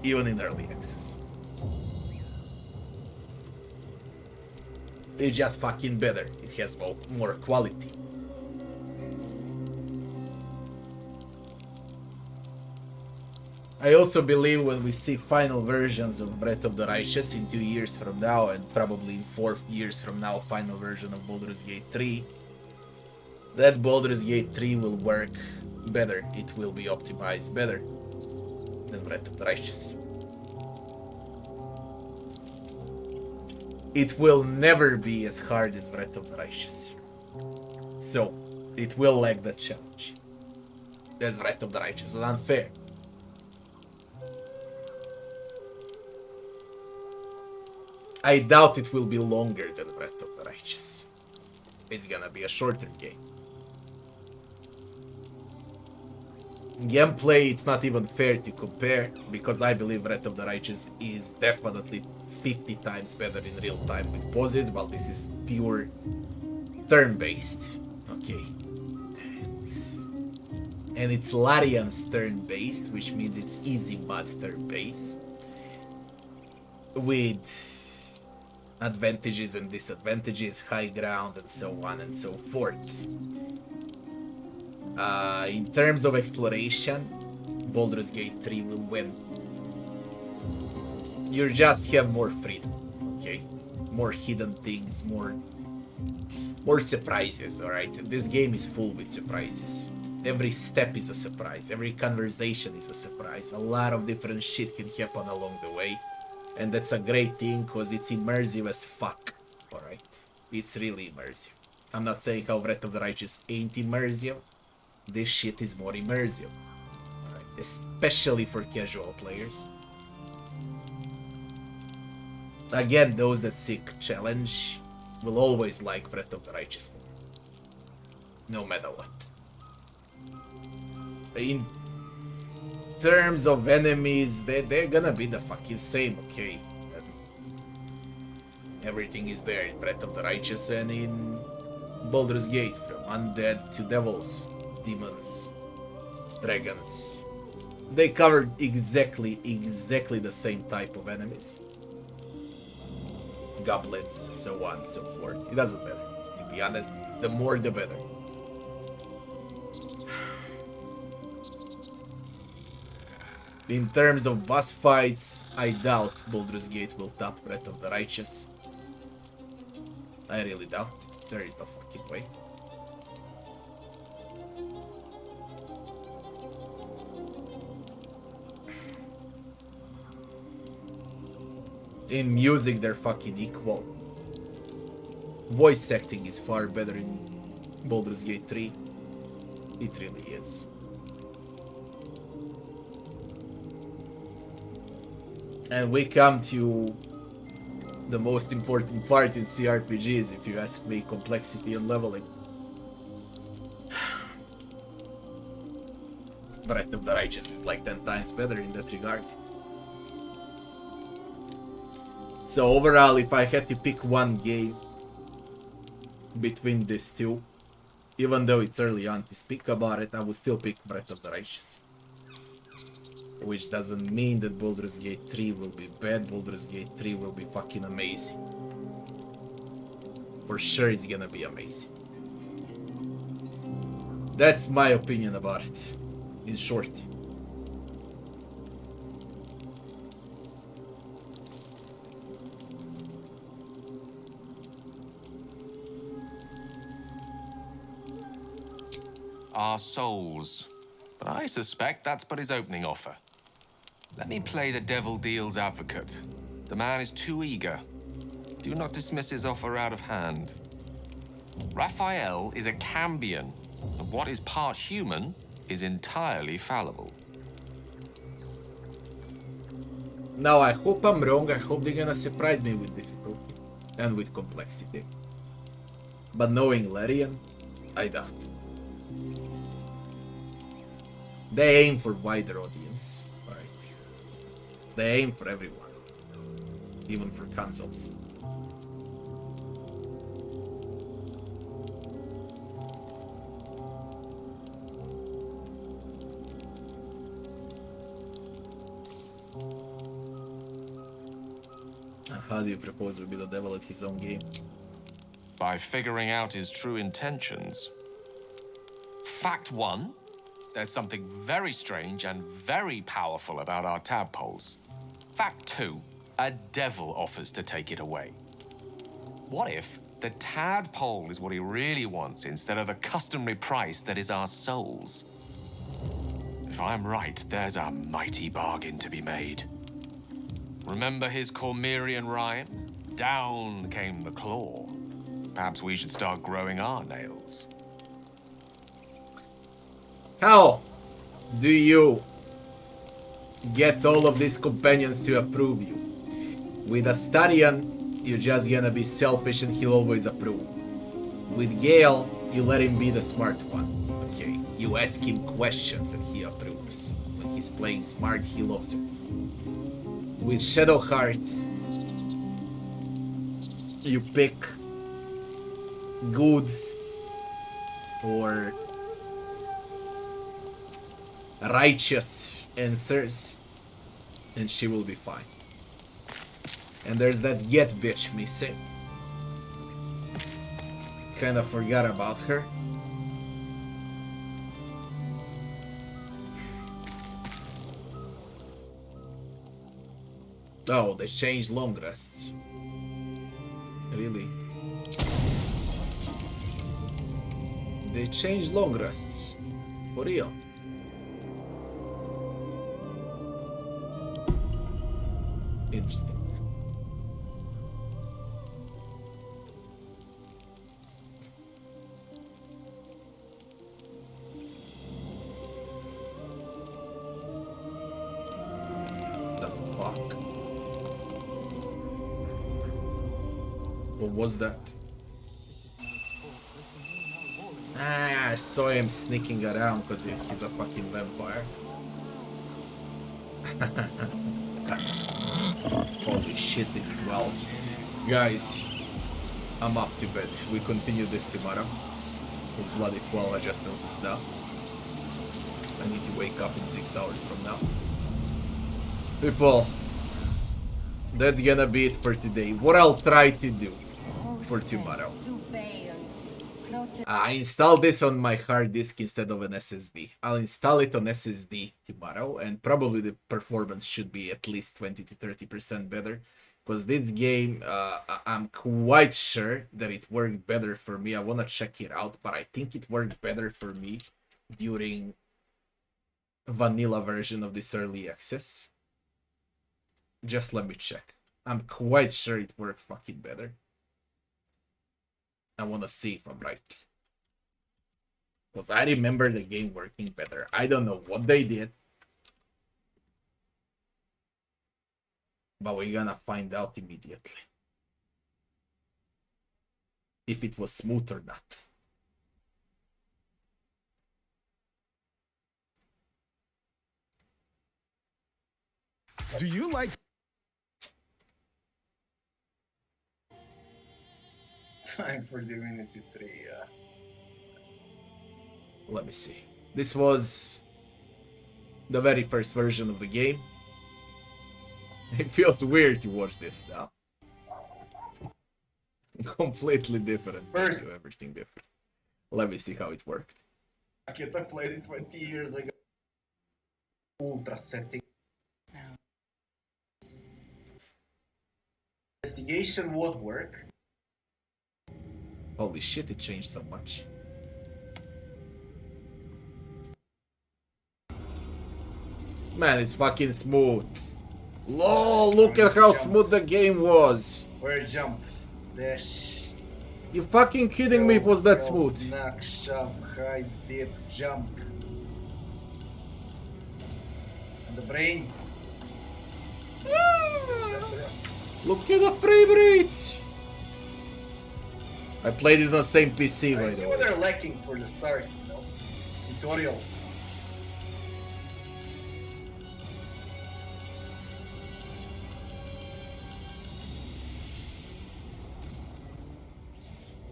Even in early access. It's just fucking better. It has more quality. I also believe when we see final versions of Breath of the Righteous in 2 years from now, and probably in 4 years from now, final version of Baldur's Gate 3, that Baldur's Gate 3 will work better. It will be optimized better than Breath of the Righteous. It will never be as hard as Breath of the Righteous. So, it will lack that challenge. That's Breath of the Righteous. It's unfair. I doubt it will be longer than Breath of the Righteous. It's gonna be a shorter game. Gameplay, it's not even fair to compare, because I believe Breath of the Righteous is definitely 50 times better in real time with pauses, while this is pure turn-based. Okay. And it's Larian's turn-based, which means it's easy mod turn-based. With advantages and disadvantages, high ground, and so on and so forth. In terms of exploration, Baldur's Gate 3 will win. You just have more freedom, okay? More hidden things, more surprises, alright? This game is full with surprises. Every step is a surprise, every conversation is a surprise. A lot of different shit can happen along the way. And that's a great thing, because it's immersive as fuck, alright? It's really immersive. I'm not saying how Breath of the Righteous ain't immersive. This shit is more immersive, alright? Especially for casual players. Again, those that seek challenge will always like Breath of the Righteous more. No matter what. In terms of enemies, they're gonna be the fucking same, okay? And everything is there in Breath of the Righteous and in Baldur's Gate, from undead to devils, demons, dragons. They covered exactly the same type of enemies. goblins, so on and so forth. It doesn't matter. To be honest, the more the better. In terms of boss fights, I doubt Baldur's Gate will top Breath of the Righteous. I really doubt. There is no fucking way. In music, they're fucking equal. Voice acting is far better in Baldur's Gate 3. It really is. And we come to the most important part in CRPGs, if you ask me, complexity and leveling. Breath of the Righteous is like 10 times better in that regard. So overall, if I had to pick one game between these two, even though it's early on to speak about it, I would still pick Breath of the Righteous. Which doesn't mean that Baldur's Gate 3 will be bad. Baldur's Gate 3 will be fucking amazing. For sure it's gonna be amazing. That's my opinion about it, in short. Our souls. But I suspect that's but his opening offer. Let me play the devil deals advocate. The man is too eager. Do not dismiss his offer out of hand. Raphael is a Cambion, and what is part human is entirely fallible. Now, I hope I'm wrong. I hope they're gonna surprise me with difficulty and with complexity. But knowing Larian, I doubt. They aim for wider audience, right? They aim for everyone, even for consoles. How do you propose we be the devil at his own game? By figuring out his true intentions. Fact 1. There's something very strange and very powerful about our tadpoles. Fact 2, a devil offers to take it away. What if the tadpole is what he really wants instead of the customary price that is our souls? If I'm right, there's a mighty bargain to be made. Remember his Cormyrean rhyme? Down came the claw. Perhaps we should start growing our nails. How do you get all of these companions to approve you? With Astarion, you're just gonna be selfish and he'll always approve. With Gale, you let him be the smart one. Okay, you ask him questions and he approves. When he's playing smart, he loves it. With Shadowheart, you pick good or righteous answers and she will be fine. And there's that get bitch missing. Kinda forgot about her. Oh, they changed long rests. Really? They changed long rests. For real. Interesting. The fuck? What was that? Ah, I saw him sneaking around because he's a fucking vampire. Holy shit, it's 12. Guys, I'm off to bed. We continue this tomorrow. It's bloody 12, I just noticed now. I need to wake up in 6 hours from now. People, That's gonna be it for today. What I'll try to do for tomorrow. I installed this on my hard disk instead of an SSD. I'll install it on SSD tomorrow, and probably the performance should be at least 20 to 30% better. Because this game, I'm quite sure that it worked better for me. I want to check it out, but I think it worked better for me during vanilla version of this early access. Just let me check. I'm quite sure it worked fucking better. I want to see if I'm right. Because I remember the game working better. I don't know what they did. But we're gonna find out immediately. If it was smooth or not. Do you like... Time for Divinity 3, yeah. Let me see. This was the very first version of the game. It feels weird to watch this now. Completely different. First, everything different. Let me see how it worked. I played it 20 years ago. Ultra setting. Investigation would work. Holy shit, it changed so much. Man, it's fucking smooth. Lol, look at how smooth the game was. Where jump? Dash. You fucking kidding me? It was that smooth. Knock, shove, high, dip, jump. And the brain. Look at the frame rates. I played it on the same PC, by I the see way. what they're lacking for the start, you know? Tutorials.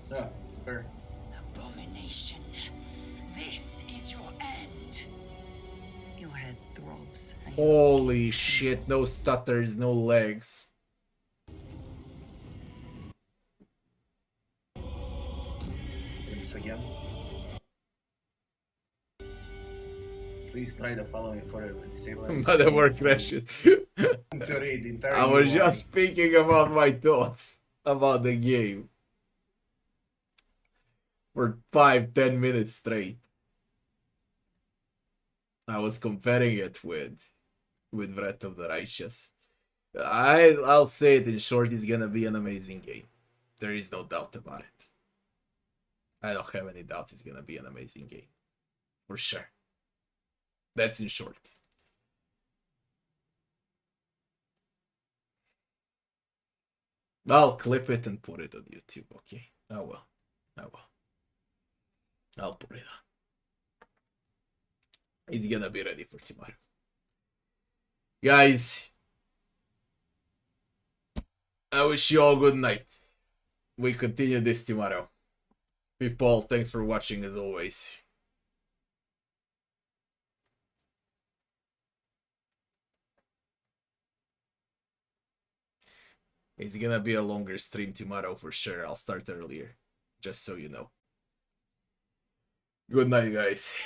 Yeah, fair. Abomination. This is your end. Your head throbs. Holy shit, no stutters, no legs. This again. Please try the following for disabling. Motherware crashes. I was just speaking about my thoughts about the game for 5-10 minutes straight. I was comparing it with Wrath of the Righteous. I'll say it in short, it's gonna be an amazing game. There is no doubt about it. I don't have any doubt it's gonna be an amazing game. For sure. That's in short. I'll clip it and put it on YouTube, okay? I will. I'll put it on. It's gonna be ready for tomorrow. Guys, I wish you all good night. We continue this tomorrow. People, thanks for watching as always. It's gonna be a longer stream tomorrow for sure. I'll start earlier, just so you know. Good night, guys.